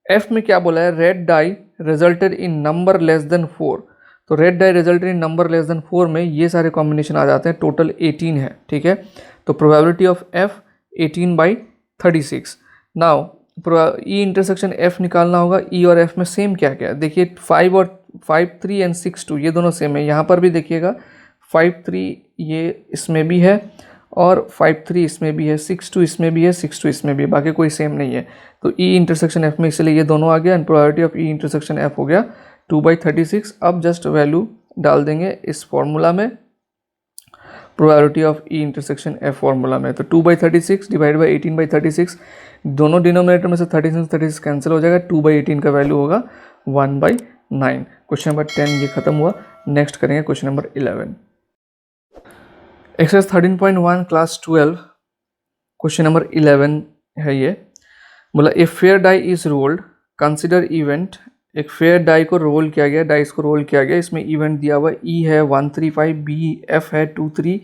एफ में क्या बोला है, red die resulted in number less than 4। तो red die resulted in number less than 4 में ये सारे कॉम्बिनेशन आ जाते हैं, टोटल 18 है, ठीक है। तो probability of F 18/36। Now E intersection F निकालना होगा। ई और एफ में सेम क्या क्या है, देखिए 5 3 एंड 6 2 ये दोनों सेम है। यहाँ पर भी देखिएगा 5 3 ये इसमें भी है और 5 3 इसमें भी है, 6 2 इसमें भी है, 6 2 इसमें भी है, बाकी कोई सेम नहीं है। तो ई इंटरसेक्शन एफ में इसलिए ये दोनों आ गया and probability of E intersection F हो गया 2/36। अब जस्ट वैल्यू डाल देंगे इस फॉर्मूला में, probability of E intersection F formula में। तो 2/36 डिवाइड बाई 18/36, दोनों डिनोमिनेटर में से 36 कैंसिल हो जाएगा, 2/18 का वैल्यू होगा 1/9। क्वेश्चन नंबर 10 ये खत्म हुआ। नेक्स्ट करेंगे question number 11। Exercise 13.1 class 12 question number 11 है ये। बोला a fair die is rolled, consider event. एक फेयर डाई को रोल किया गया, डाइस को रोल किया गया, इसमें इवेंट दिया हुआ ई है 135, बी एफ है 23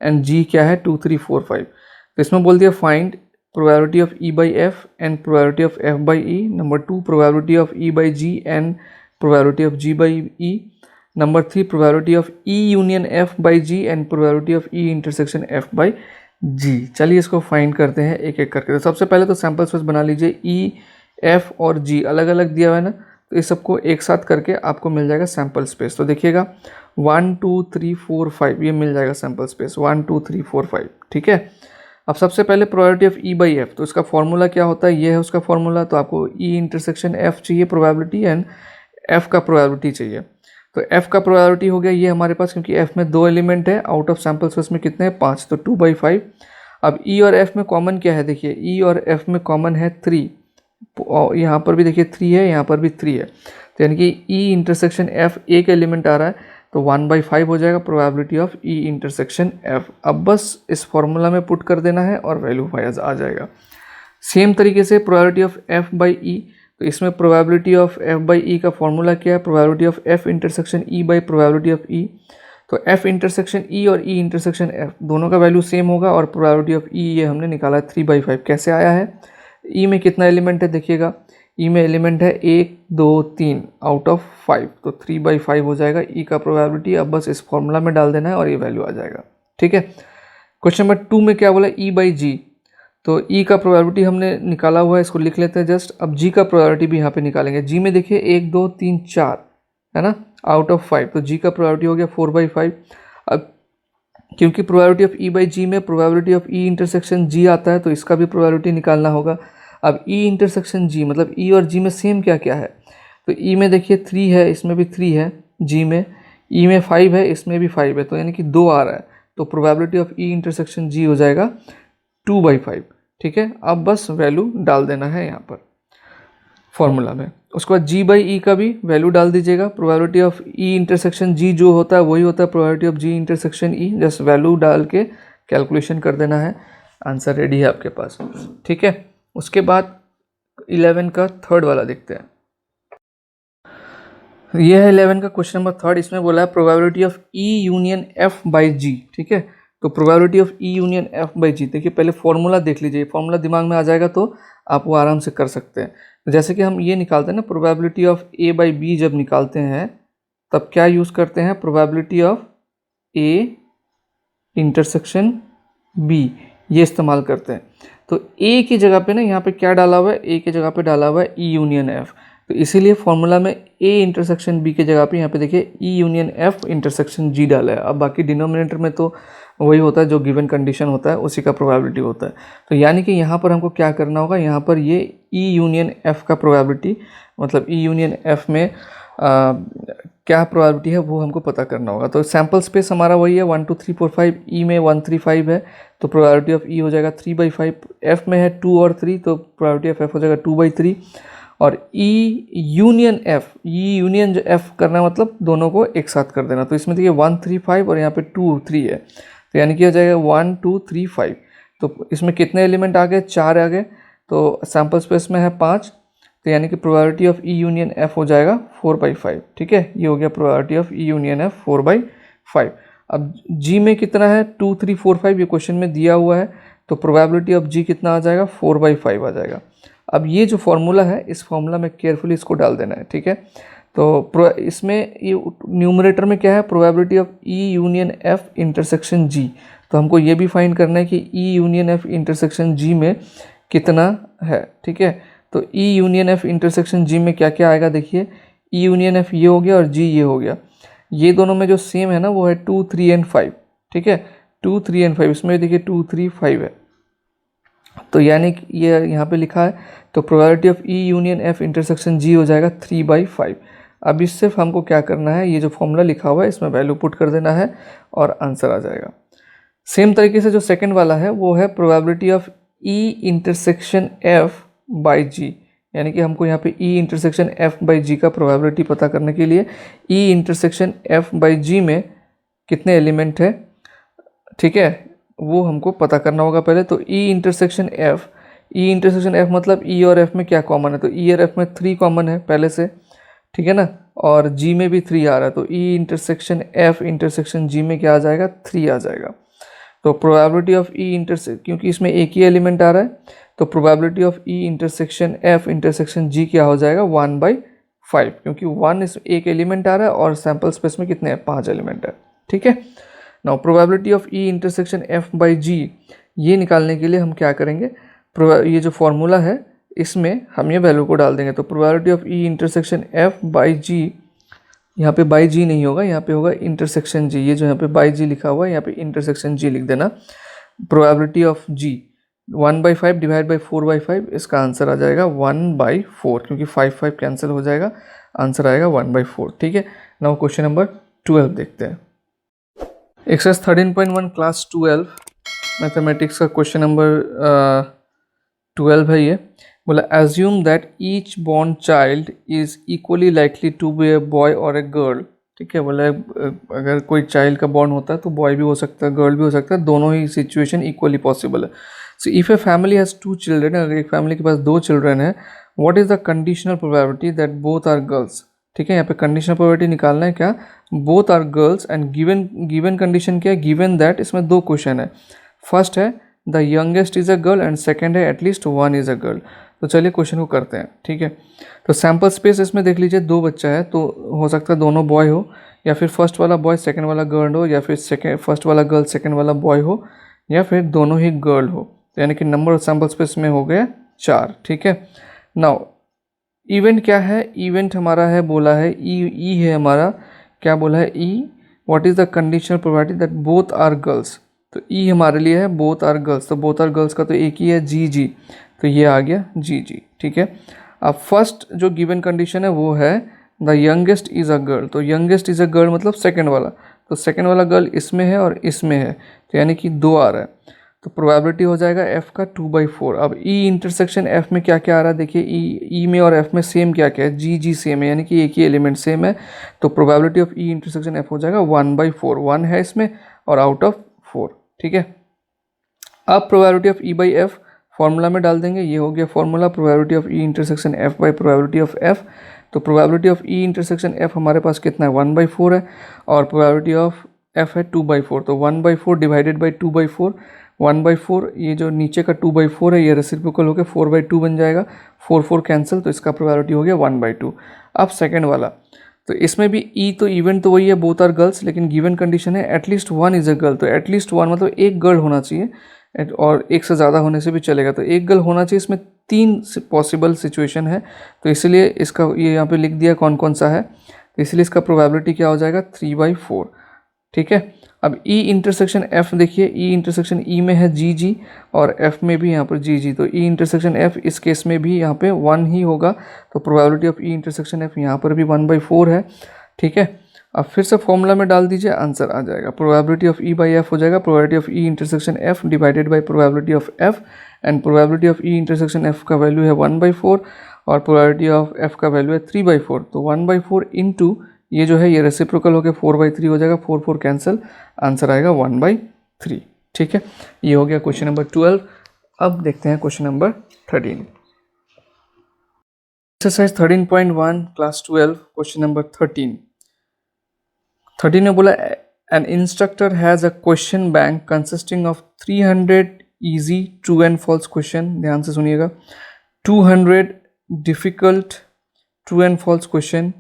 एंड जी क्या है 2345। तो इसमें बोल दिया find probability of E by F and probability of F by E. Number 2 probability of E by G and probability of G by E. Number 3 probability of E union F by G and probability of E intersection F by G. चलिए इसको find करते हैं एक एक करके। तो सबसे पहले तो सैम्पल स्पेस बना लीजिए। ई एफ और जी अलग अलग दिया हुआ है ना, तो इस सबको एक साथ करके आपको मिल जाएगा सैम्पल स्पेस। तो देखिएगा 1 2 3 4 5 ये मिल जाएगा सैम्पल स्पेस 1 2 3 4 5, ठीक है। अब सबसे पहले probability of E by F, तो इसका फॉर्मूला क्या होता है, ये है उसका फॉर्मूला। तो आपको ई इंटरसेक्शन एफ चाहिए प्रोबेबिलिटी एंड एफ का प्रोबेबिलिटी चाहिए। तो एफ का प्रोबेबिलिटी हो गया ये हमारे पास, क्योंकि एफ में 2 एलिमेंट है, आउट ऑफ सैम्पल स्पेस में कितने हैं 5, तो 2/5। अब ई और एफ में कॉमन क्या है, देखिए ई और एफ में कॉमन है 3, यहाँ पर भी देखिए 3 है, यहाँ पर भी 3 है, तो यानी कि ई इंटरसेक्शन एफ एक एलिमेंट आ रहा है, तो 1/5 हो जाएगा probability of E intersection F. अब बस इस फॉर्मूला में पुट कर देना है और वैल्यू आ जाएगा। सेम तरीके से probability of F by E, तो इसमें probability of F by E का फॉर्मूला क्या है, probability of F intersection E by probability of E. तो एफ इंटरसेक्शन ई और ई इंटरसेक्शन एफ दोनों का वैल्यू सेम होगा, और प्रोबेबिलिटी ऑफ ई ये हमने निकाला है 3/5। कैसे आया है, ई में कितना एलिमेंट है देखिएगा, ई में एलिमेंट है 1 2 3 आउट ऑफ 5, तो 3/5 हो जाएगा ई का प्रोबेबिलिटी। अब बस इस फॉर्मूला में डाल देना है और ये वैल्यू आ जाएगा, ठीक है। क्वेश्चन नंबर 2 में क्या बोला, ई बाई जी, तो ई का प्रोबेबिलिटी हमने निकाला हुआ है, इसको लिख लेते हैं जस्ट। अब जी का प्रोबेबिलिटी भी यहाँ पे निकालेंगे। जी में देखिए 1 2 3 4 है ना, आउट ऑफ 5, तो जी का प्रोबेबिलिटी हो गया 4/5। अब क्योंकि probability of E by G में प्रोबेबिलिटी ऑफ ई इंटरसेक्शन जी आता है, तो इसका भी प्रोबेबिलिटी निकालना होगा। अब ई इंटरसेक्शन जी मतलब ई और जी में सेम क्या क्या है, तो ई में देखिए 3 है, इसमें भी 3 है, जी में ई में 5 है, इसमें भी 5 है, तो यानी कि 2 आ रहा है, तो probability of E intersection G हो जाएगा 2/5, ठीक है। अब बस वैल्यू डाल देना है यहाँ पर फॉर्मूला में। उसके बाद जी बाई ई का भी वैल्यू डाल दीजिएगा। प्रोबेबिलिटी ऑफ ई इंटरसेक्शन जी जो होता है वही होता है probability of ji intersection E, just value डाल के कैलकुलेशन कर देना है, आंसर रेडी है आपके पास, ठीक है। उसके बाद 11 का थर्ड वाला देखते हैं। ये है 11 का क्वेश्चन नंबर 3। इसमें बोला है probability of E union F by G, ठीक है। तो probability of E union F by G, देखिए पहले फॉर्मूला देख लीजिए, फॉर्मूला दिमाग में आ जाएगा तो आप वो आराम से कर सकते हैं। तो जैसे कि हम ये निकालते हैं ना, probability of A by B जब निकालते हैं तब क्या यूज़ करते हैं, probability of A intersection B, ये इस्तेमाल करते हैं। तो ए की जगह पे ना यहाँ पे क्या डाला हुआ है, ए की जगह पे डाला हुआ है ई यूनियन एफ, तो इसीलिए फॉर्मूला में ए इंटरसेक्शन बी की जगह पे यहाँ पे देखिए ई यूनियन एफ इंटरसेक्शन जी डाला है। अब बाकी डिनोमिनेटर में तो वही होता है जो गिवन कंडीशन होता है उसी का प्रोबेबिलिटी होता है। तो यानी कि यहाँ पर हमको क्या करना होगा, यहाँ पर ये ई यूनियन एफ का प्रोबेबिलिटी, मतलब ई यूनियन एफ में क्या प्रोबेबिलिटी है वो हमको पता करना होगा। तो सैम्पल स्पेस हमारा वही है 1 2 3 4 5, ई में 1 3 5 है तो प्रोबेबिलिटी ऑफ ई हो जाएगा 3/5, एफ में है 2 और 3 तो प्रोबेबिलिटी ऑफ एफ हो जाएगा 2/3, और ई यूनियन एफ, ई यूनियन जो एफ करना मतलब दोनों को एक साथ कर देना। तो इसमें देखिए 1 3 5 और यहाँ पे 2 3 है, तो यानी कि हो जाएगा 1 2 3 5। तो इसमें कितने एलिमेंट आ गए, 4 आ गए, तो सैम्पल स्पेस में है 5, तो यानी कि probability of E union F हो जाएगा 4/5। ठीक है, ये हो गया probability of E union F 4/5। अब जी में कितना है, 2 3 4 5 ये क्वेश्चन में दिया हुआ है, तो प्रोबेबिलिटी ऑफ जी कितना आ जाएगा, 4/5 आ जाएगा। अब ये जो फॉर्मूला है इस फॉर्मूला में केयरफुली इसको डाल देना है। ठीक है, तो इसमें ये न्यूमरेटर में क्या है, probability of E union F intersection G, तो हमको ये भी फाइंड करना है कि E union F intersection G में कितना है। ठीक है, तो E union F intersection G में क्या क्या आएगा, देखिए ई यूनियन एफ ये हो गया और जी ये हो गया, ये दोनों में जो सेम है ना वो है 2 3 एंड 5। ठीक है, 2 3 एंड 5, इसमें देखिए 2 3 5 है, तो यानी कि ये यहाँ पे लिखा है, तो probability of E union F intersection G हो जाएगा 3/5। अब इस सिर्फ हमको क्या करना है, ये जो फॉर्मूला लिखा हुआ है इसमें वैल्यू पुट कर देना है और आंसर आ जाएगा। सेम तरीके से जो सेकंड वाला है वो है probability of E intersection F by G, यानी कि हमको यहाँ पे E intersection F by G का प्रोबेबिलिटी पता करने के लिए E intersection F by G में कितने एलिमेंट है, ठीक है, वो हमको पता करना होगा पहले। तो ई इंटरसेक्शन एफ मतलब ई और एफ में क्या कॉमन है, तो ई और एफ में 3 कॉमन है पहले से, ठीक है ना, और जी में भी 3 आ रहा है, तो ई इंटरसेक्शन एफ इंटरसेक्शन जी में क्या आ जाएगा, 3 आ जाएगा। तो प्रोबेबिलिटी ऑफ ई इंटरसेक्शन, क्योंकि इसमें एक ही एलिमेंट आ रहा है, तो probability of E intersection F intersection G क्या हो जाएगा, 1/5, क्योंकि 1 इस एक एलिमेंट आ रहा है और सैम्पल स्पेस में कितने हैं, 5 एलिमेंट है। ठीक है, now probability of E intersection F by G, ये निकालने के लिए हम क्या करेंगे, ये जो फॉर्मूला है इसमें हम ये वैल्यू को डाल देंगे। तो probability of E intersection F by G, यहाँ पे बाई जी नहीं होगा, यहाँ पे होगा इंटरसेक्शन जी, ये जो यहाँ पे बाई जी लिखा हुआ है यहाँ पे इंटरसेक्शन जी लिख देना। Probability of G 1/5 divide by 4/5, इसका आंसर आ जाएगा 1/4, क्योंकि 5 कैंसिल हो जाएगा, आंसर आएगा 1/4। ठीक है, नाउ क्वेश्चन नंबर 12 देखते हैं। एक्सरसाइज 13.1 क्लास 12 मैथमेटिक्स का क्वेश्चन नंबर 12 है। ये बोला assume that each born child is equally likely to be a boy और ए गर्ल। ठीक है, बोला अगर कोई चाइल्ड का बॉर्न होता है तो बॉय भी हो सकता है गर्ल भी हो सकता है, दोनों ही सिचुएशन इक्वली पॉसिबल है। So if a family has 2 children, अगर एक फैमिली के पास 2 चिल्ड्रेन है, what is the conditional probability that both are girls. ठीक है, यहाँ पे कंडीशनल प्रोबेबिलिटी निकालना है क्या, both are girls, and given condition क्या है, गिवन दैट, इसमें 2 क्वेश्चन है, फर्स्ट है the youngest is a girl and second है एटलीस्ट 1 इज़ अ गर्ल। तो चलिए क्वेश्चन को करते हैं। ठीक है, तो सैम्पल स्पेस इसमें देख लीजिए 2 बच्चा है, तो हो सकता है दोनों बॉय हो, या फिर फर्स्ट वाला बॉय सेकंड वाला गर्ल हो, या फिर फर्स्ट वाला गर्ल सेकंड वाला बॉय हो, या फिर दोनों ही गर्ल हो, तो यानी कि नंबर ऑफ सैम्पल स्पेस में हो गया 4। ठीक है, नाउ इवेंट क्या है, इवेंट हमारा है, बोला है ई है हमारा, क्या बोला है E, what is the conditional probability that both are girls, तो ई हमारे लिए है बोथ आर गर्ल्स, तो बोथ आर गर्ल्स का तो एक ही है जी, तो ये आ गया जी। ठीक है, अब फर्स्ट जो गिवन कंडीशन है वो है the youngest is a girl, तो यंगेस्ट इज़ अ गर्ल मतलब सेकंड वाला, तो सेकंड वाला गर्ल इसमें है और इसमें है, तो यानी कि 2 आ रहा है, तो प्रोबेबिलिटी हो जाएगा f का 2/4। अब ई इंटरसेक्शन f में क्या क्या आ रहा है, देखिए ई में और f में सेम क्या क्या है, जी सेम है, यानी कि एक ही एलिमेंट सेम है, तो probability of E intersection f हो जाएगा 1/4, 1 है इसमें और आउट ऑफ 4। ठीक है, अब probability of E by F formula में डाल देंगे, ये हो गया formula, probability of E intersection f by probability of f, तो probability of E intersection f हमारे पास कितना है, 1/4 है, और प्रोबेबिलिटी ऑफ एफ है 2/4, तो 1/4 डिवाइडेड बाई 2/4, 1/4, ये जो नीचे का 2/4 है ये रेसिप्रोकल होकर 4/2 बन जाएगा, 4 कैंसिल, तो इसका प्रोबेबिलिटी हो गया 1/2। अब सेकेंड वाला, तो इसमें भी ई तो इवेंट तो वही है, बोथ आर गर्ल्स, लेकिन गिवन कंडीशन है at least one is a girl, तो एटलीस्ट वन मतलब एक गर्ल होना चाहिए, और एक से ज़्यादा होने से भी चलेगा, तो एक गर्ल होना चाहिए। इसमें 3 पॉसिबल सिचुएशन है, तो इसलिए इसका ये यहाँ पे लिख दिया कौन कौन सा है, तो इसलिए इसका प्रोबेबिलिटी क्या हो जाएगा 3/4। ठीक है, अब ई इंटरसेक्शन एफ देखिए, ई इंटरसेक्शन ई में है जी जी और एफ में भी यहाँ पर जी जी, तो ई इंटरसेक्शन एफ इस केस में भी यहाँ पे 1 ही होगा, तो probability of E intersection F यहाँ पर भी 1/4 है। ठीक है, अब फिर से फॉर्मूला में डाल दीजिए, आंसर आ जाएगा, probability of E by F हो जाएगा probability of E intersection F divided by probability of F, and probability of E intersection F का वैल्यू है 1/4 और प्रोबेबिलिटी ऑफ एफ का वैल्यू है 3/4, तो 1/4 इंटू ये जो है ये रेसिप्रोकल होकर 4/3 हो जाएगा, 4 कैंसिल, आंसर आएगा 1/3। ठीक है, ये हो गया क्वेश्चन नंबर 12। अब देखते हैं question number 13। Exercise 13.1 class 12 question number 13 में बोला an instructor has a question bank consisting of 300 easy true and false question, ध्यान से सुनिएगा, 200 difficult true and false question,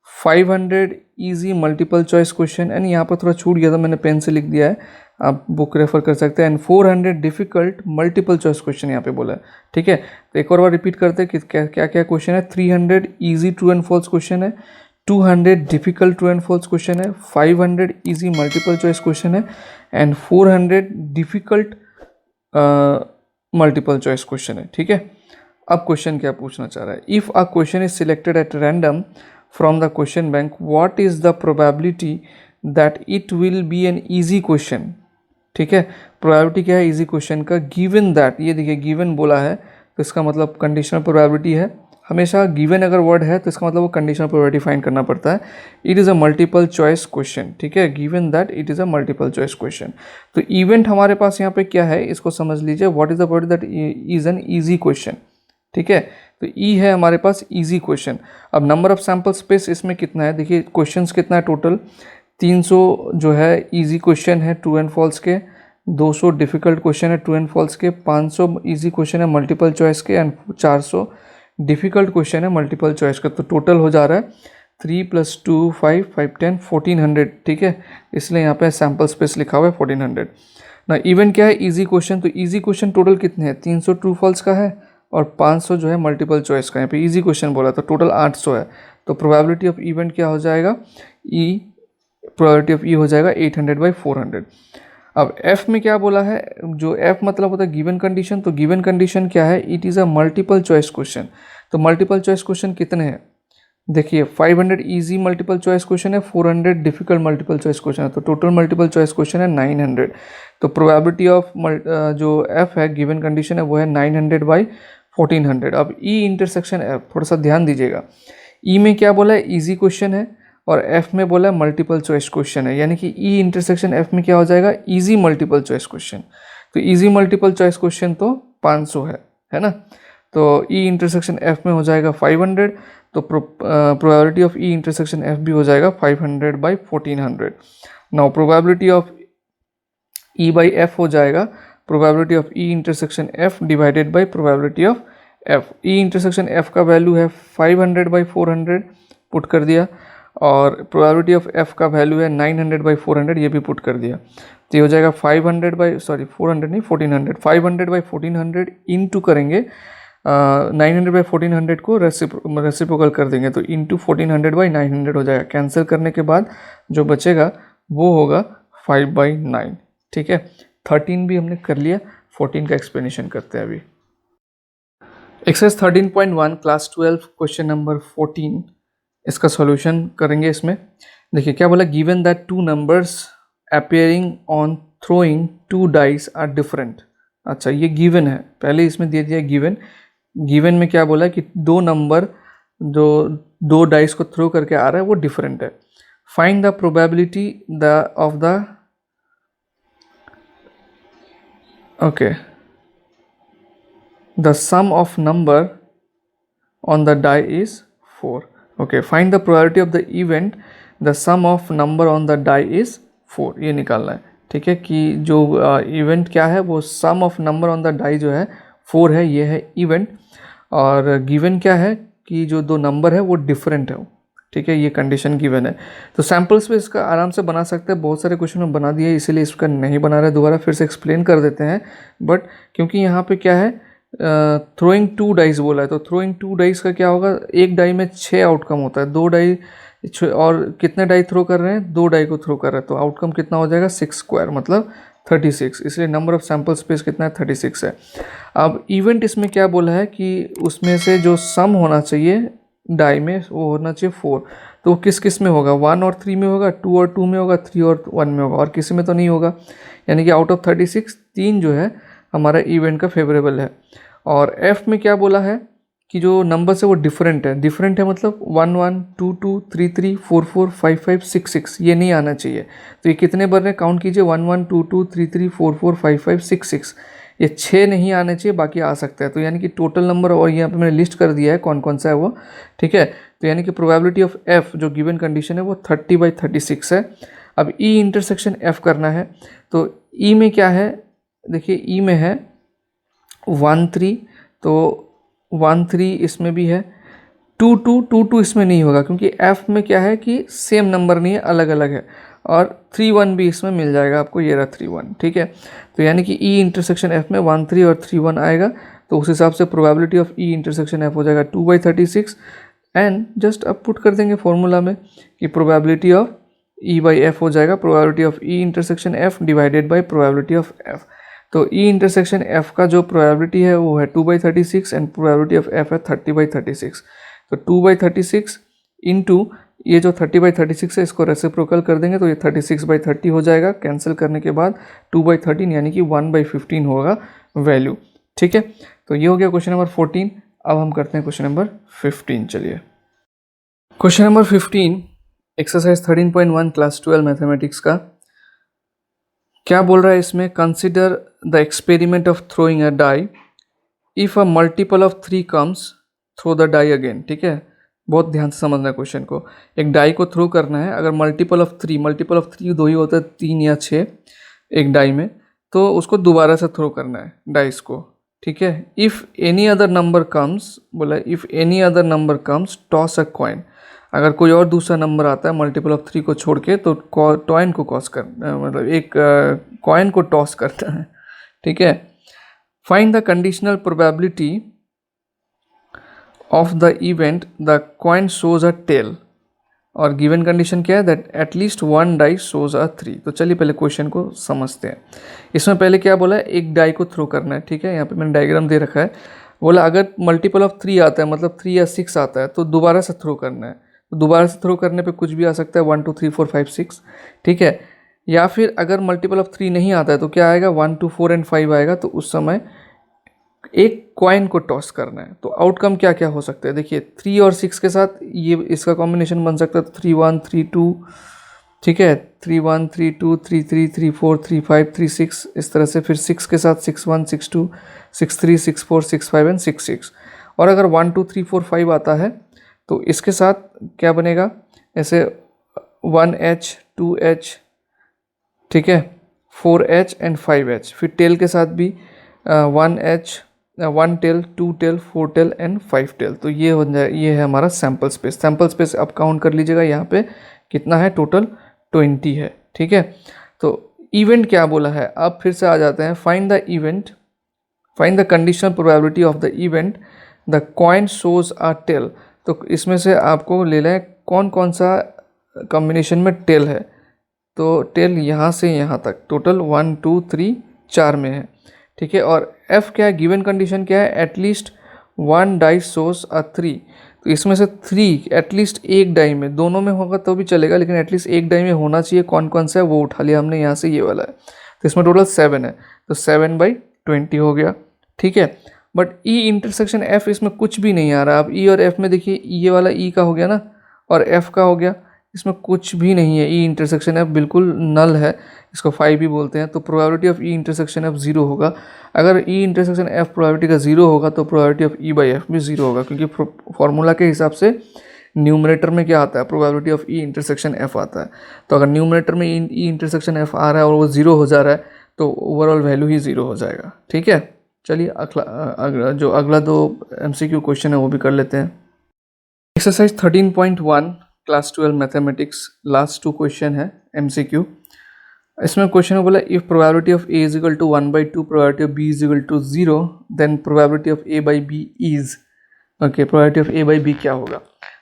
500 easy multiple choice question, and यहाँ पर थोड़ा छूट गया था, मैंने पेन से लिख दिया है, आप बुक रेफर कर सकते हैं, and 400 difficult multiple choice question यहाँ पे बोला है। ठीक है, तो एक और बार रिपीट करते हैं कि क्या क्या क्वेश्चन है, 300 easy true and false question है, 200 difficult true and false question है, 500 इजी मल्टीपल चॉइस क्वेश्चन है, and 400 difficult multiple choice question है। ठीक है, अब क्वेश्चन क्या पूछना चाह रहा है, if a question is selected at random from the question bank, what is the probability that it will be an easy question। ठीक है, प्रोबेबिलिटी क्या है इजी क्वेश्चन का, गिवन दैट, ये देखिए गिवन बोला है तो इसका मतलब कंडीशनल प्रोबेबिलिटी है, हमेशा गिवन अगर वर्ड है तो इसका मतलब वो कंडीशनल प्रोबेबिलिटी फाइंड करना पड़ता है। It is a multiple choice question, ठीक है, given that it is a multiple choice question, तो इवेंट हमारे पास यहाँ पे क्या है इसको समझ लीजिए, what is the word that is an easy question. ठीक है, तो ई है हमारे पास इजी क्वेश्चन। अब नंबर ऑफ सैम्पल स्पेस इसमें कितना है, देखिए क्वेश्चंस कितना है टोटल, 300 जो है इजी क्वेश्चन है ट्रू एंड फॉल्स के, 200 डिफिकल्ट क्वेश्चन है ट्रू एंड फॉल्स के, 500 इजी क्वेश्चन है मल्टीपल चॉइस के, एंड 400 डिफिकल्ट क्वेश्चन है मल्टीपल चॉइस का, तो टोटल हो जा रहा है 3 + 2 5 5 10 1400। ठीक है, इसलिए यहाँ पे सैम्पल स्पेस लिखा हुआ है 1400 ना। इवेंट क्या है इजी क्वेश्चन, तो इजी क्वेश्चन टोटल कितने हैं, 300 ट्रू फॉल्स का है और 500 जो है मल्टीपल चॉइस का, यहाँ पे इजी क्वेश्चन बोला तो टोटल 800 है, तो प्रोबेबिलिटी ऑफ इवेंट क्या हो जाएगा, ई प्रोबेबिलिटी ऑफ ई हो जाएगा 800/400। अब एफ में क्या बोला है, जो एफ मतलब होता है गिवन कंडीशन, तो गिवन कंडीशन क्या है, it is a multiple choice question, तो मल्टीपल चॉइस क्वेश्चन कितने हैं, देखिए 500 इजी मल्टीपल चॉइस क्वेश्चन है, 400 डिफिकल्ट मल्टीपल चॉइस क्वेश्चन है, तो टोटल मल्टीपल चॉइस क्वेश्चन है 900, तो प्रोबेबिलिटी ऑफ जो एफ है गिवन कंडीशन है वो है 900/1400। अब ई इंटरसेक्शन एफ, थोड़ा सा ध्यान दीजिएगा, ई में क्या बोला है इजी क्वेश्चन है और एफ में बोला है मल्टीपल चॉइस क्वेश्चन है, यानी कि ई इंटरसेक्शन एफ में क्या हो जाएगा इजी मल्टीपल चॉइस क्वेश्चन, तो इजी मल्टीपल चॉइस क्वेश्चन तो 500 है ना, तो ई इंटरसेक्शन एफ में हो जाएगा 500, तो probability of E intersection F भी हो जाएगा 500/1400। Now probability of E by F हो जाएगा probability of E intersection F divided by probability of F. E intersection F का वैल्यू है 500/400 पुट कर दिया, और प्रोबेबिलिटी ऑफ एफ का वैल्यू है 900/400, ये भी पुट कर दिया, तो ये हो जाएगा 500/1400 इंटू करेंगे 900/1400 को रेसिप्रोकल कर देंगे, तो इंटू 1400/900 हो जाएगा, कैंसिल करने के बाद जो बचेगा वो होगा 5/9। ठीक है, 13 भी हमने कर लिया, 14 का एक्सप्लेनेशन करते हैं अभी। एक्सरसाइज 13.1 क्लास 12 क्वेश्चन नंबर 14, इसका सॉल्यूशन करेंगे। इसमें देखिए क्या बोला, given that 2 numbers appearing on throwing 2 dice are different. अच्छा ये गिवन है, पहले इसमें दे दिया गिवन, गिवन में क्या बोला कि 2 नंबर जो 2 डाइस को थ्रो करके आ रहा है वो डिफरेंट है। Find the probability of the okay the sum of number on the die is 4. okay, find the probability of the event the sum of number on the die is 4, ये निकालना है। ठीक है, कि जो इवेंट क्या है वो sum of number on the die जो है 4 है, ये है इवेंट। और गिवन क्या है कि जो दो नंबर है वो डिफरेंट है। ठीक है, ये कंडीशन गिवन है। तो सैम्पल्स पे इसका आराम से बना सकते हैं, बहुत सारे क्वेश्चन में बना दिए, इसीलिए इसका नहीं बना रहे, दोबारा फिर से एक्सप्लेन कर देते हैं। बट क्योंकि यहाँ पे क्या है, थ्रोइंग 2 डाइस बोला है, तो थ्रोइंग 2 डाइस का क्या होगा, एक डाई में 6 आउटकम होता है, 2 डाई और कितने डाई थ्रो कर रहे हैं, 2 डाई को थ्रो कर रहे हैं, तो आउटकम कितना हो जाएगा 6 स्क्वायर मतलब 36, इसलिए नंबर ऑफ सैम्पल स्पेस कितना है 36 है। अब इवेंट इसमें क्या बोला है कि उसमें से जो सम होना चाहिए डाई में वो होना चाहिए 4, तो किस किस में होगा, 1 और 3 में होगा, 2 और 2 में होगा, 3 और 1 में होगा, और किसी में तो नहीं होगा। यानी कि आउट ऑफ 36 3 जो है हमारा इवेंट का फेवरेबल है। और एफ में क्या बोला है कि जो नंबर्स है वो डिफरेंट है मतलब 1 1 2 2 3 3 4 4 5 5 6 6, ये नहीं आना चाहिए। तो ये कितने बन रहे हैं, काउंट कीजिए, 1 1 2 2 3 3 4 4 5 5 6 6, ये 6 नहीं आने चाहिए, बाकी आ सकता है। तो यानी कि टोटल नंबर, और यहाँ पे मैंने लिस्ट कर दिया है कौन कौन सा है वो। ठीक है, तो यानी कि प्रोबेबिलिटी ऑफ एफ जो गिवन कंडीशन है वो 30/36 है। अब ई इंटरसेक्शन एफ करना है, तो ई में क्या है, देखिए ई में है 1 3, तो 1 3 इसमें भी है, 2 2 2 2 इसमें नहीं होगा क्योंकि एफ में क्या है कि सेम नंबर नहीं है, अलग अलग है। और 3 1 भी इसमें मिल जाएगा आपको, ये रहा 3 1। ठीक है, तो यानी कि ई इंटरसेक्शन एफ में 1 3 और 3 1 आएगा, तो उस हिसाब से probability of E intersection F हो जाएगा 2/36। एंड जस्ट अब पुट कर देंगे फॉर्मूला में कि probability of E by F हो जाएगा probability of E intersection F divided by probability of F. तो ई इंटरसेक्शन एफ का जो प्रोबेबिलिटी है वो है 2/36 एंड प्रोबेबिलिटी ऑफ एफ है 30/36। तो 2/36 इंटू ये जो 30/36 है इसको रेसिप्रोकल कर देंगे तो ये 36/30 हो जाएगा। कैंसिल करने के बाद 2/13 यानी कि 1/15 होगा वैल्यू। ठीक है, तो ये हो गया क्वेश्चन नंबर 14। अब हम करते हैं क्वेश्चन नंबर 15। चलिए, question number 15 exercise 13.1 class 12 mathematics का क्या बोल रहा है इसमें, consider the experiment of throwing a die, if a multiple of 3 comes throw the die again. ठीक है, बहुत ध्यान से समझना है क्वेश्चन को। एक डाई को थ्रो करना है, अगर मल्टीपल ऑफ 3 दो ही होता है, 3 या 6 एक डाई में, तो उसको दोबारा से थ्रो करना है डाइस को। ठीक है, if any other number comes, बोला if any other number comes toss a coin, अगर कोई और दूसरा नंबर आता है मल्टीपल ऑफ 3 को छोड़ के तो टॉइन को टॉस कर, मतलब एक कॉइन को टॉस करता है। ठीक है, find the conditional probability of the event the coin shows a tail, और गिवन कंडीशन क्या है, that at least 1 die shows a 3। तो चलिए पहले क्वेश्चन को समझते हैं। इसमें पहले क्या बोला है, एक डाई को थ्रो करना है। ठीक है, यहाँ पे मैंने डायग्राम दे रखा है। बोला अगर मल्टीपल ऑफ 3 आता है, मतलब 3 या 6 आता है, तो दोबारा से थ्रो करना है। तो दोबारा से थ्रो करने पे कुछ भी आ सकता है, 1 2 3 4 5 6। ठीक है, या फिर अगर मल्टीपल ऑफ 3 नहीं आता है तो क्या आएगा, 1 2 4 एंड 5 आएगा। तो उस समय एक कॉइन को टॉस करना है। तो आउटकम क्या क्या हो सकता है, देखिए 3 और 6 के साथ ये इसका कॉम्बिनेशन बन सकता है, तो 3 1 3 2। ठीक है, 3 1 3 2 3 3 3 4 3 5 3 6, इस तरह से। फिर 6 के साथ 6 1 6 2 6 3 6 4 6 5 एंड 6 6। और अगर 1 2 3 4 5 आता है तो इसके साथ क्या बनेगा, ऐसे 1H 2H, ठीक है, 4H एंड 5H। फिर टेल के साथ भी 1H 1 tail 2 tail 4 tail and 5 tail. तो ये हो जाए, ये है हमारा सैम्पल स्पेस। सैम्पल स्पेस आप काउंट कर लीजिएगा, यहाँ पे कितना है, टोटल 20 है। ठीक है, तो इवेंट क्या बोला है, अब फिर से आ जाते हैं। Find the event, find the conditional probability of the event the coin shows a tail. तो इसमें से आपको ले लें कौन कौन सा कॉम्बिनेशन में टेल है। तो टेल यहाँ से यहाँ तक टोटल 1 2 3 4 में है। ठीक है, और एफ क्या है, गिवन कंडीशन क्या है, एटलीस्ट 1 डाई शोज अ 3। तो इसमें से 3 एटलीस्ट एक डाई में, दोनों में होगा तो भी चलेगा, लेकिन एटलीस्ट एक डाई में होना चाहिए। कौन कौन सा है वो उठा लिया हमने यहाँ से, ये वाला है। तो इसमें टोटल 7 है, तो 7/20 हो गया। ठीक है, बट ई इंटरसेक्शन एफ इसमें कुछ भी नहीं आ रहा। अब ई और एफ में देखिए, ये वाला ई का हो गया ना, और एफ का हो गया, इसमें कुछ भी नहीं है। ई इंटरसेक्शन एफ बिल्कुल नल है, इसको 5 भी बोलते हैं। तो probability of E intersection F 0 होगा। अगर ई इंटरसेक्शन एफ प्रोबेबिलिटी का 0 होगा तो probability of E by F भी 0 होगा, क्योंकि फॉर्मूला के हिसाब से न्यूमरेटर में क्या आता है, probability of E intersection F आता है। तो अगर न्यूमरेटर में ई इंटरसेक्शन एफ आ रहा है और वो 0 हो जा रहा है तो ओवरऑल वैल्यू ही 0 हो जाएगा। ठीक है, चलिए अगला दो MCQ क्वेश्चन है वो भी कर लेते हैं। Exercise 13.1 class 12 mathematics, last 2 question है MCQ। इसमें क्वेश्चन में बोला if probability of A is equal to 1/2 probability of B is equal to 0 then probability of A by B is, okay, probability of A by B क्या होगा।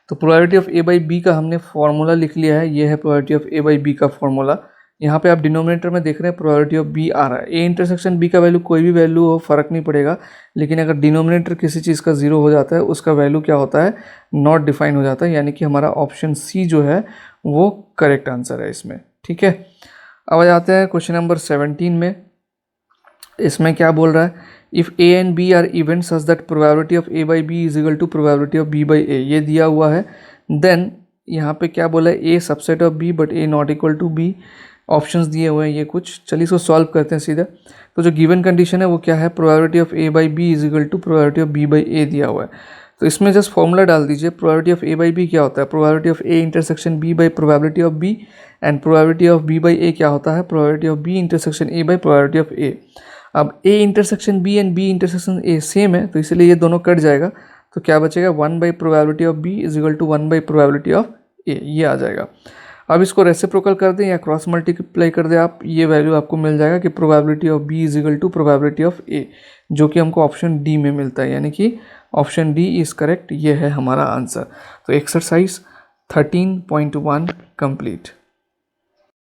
तो probability of A by B का हमने formula लिख लिया है, ये है probability of A by B का फॉर्मूला। यहाँ पे आप डिनोमिनेटर में देख रहे हैं प्रोबेबिलिटी ऑफ बी आ रहा है। ए इंटरसेक्शन बी का वैल्यू कोई भी वैल्यू हो फ़र्क नहीं पड़ेगा, लेकिन अगर डिनोमिनेटर किसी चीज़ का 0 हो जाता है उसका वैल्यू क्या होता है, नॉट डिफाइन हो जाता है, यानी कि हमारा ऑप्शन सी जो है वो करेक्ट आंसर है इसमें। ठीक है, अब आ जाते हैं क्वेश्चन नंबर 17 में। इसमें क्या बोल रहा है, if A and B are event such that probability of A by B is equal to probability of B by A, ये दिया हुआ है। देन यहाँ पे क्या बोला है, A subset of B but A not equal to B, options दिए हुए हैं ये कुछ। चलिए इसको सॉल्व करते हैं सीधा। तो जो गिवन कंडीशन है वो क्या है, probability of A by B is equal to probability of B by A दिया हुआ है। तो इसमें जस्ट फॉर्मूला डाल दीजिए, probability of A by B क्या होता है, probability of A intersection B by probability of B, and probability of B by A क्या होता है, probability of B intersection A by probability of A. अब A intersection B and B intersection A same है तो इसलिए ये दोनों cut जाएगा, तो क्या बचेगा, 1 by probability of B is equal to 1 by probability of A, ये आ जाएगा। अब इसको रेसिप्रोकल कर दें या क्रॉस मल्टीप्लाई कर दें आप, ये वैल्यू आपको मिल जाएगा कि probability of B is equal to probability of A, जो कि हमको ऑप्शन डी में मिलता है, यानी कि ऑप्शन डी इज़ करेक्ट, ये है हमारा आंसर। तो एक्सरसाइज 13.1 कंप्लीट।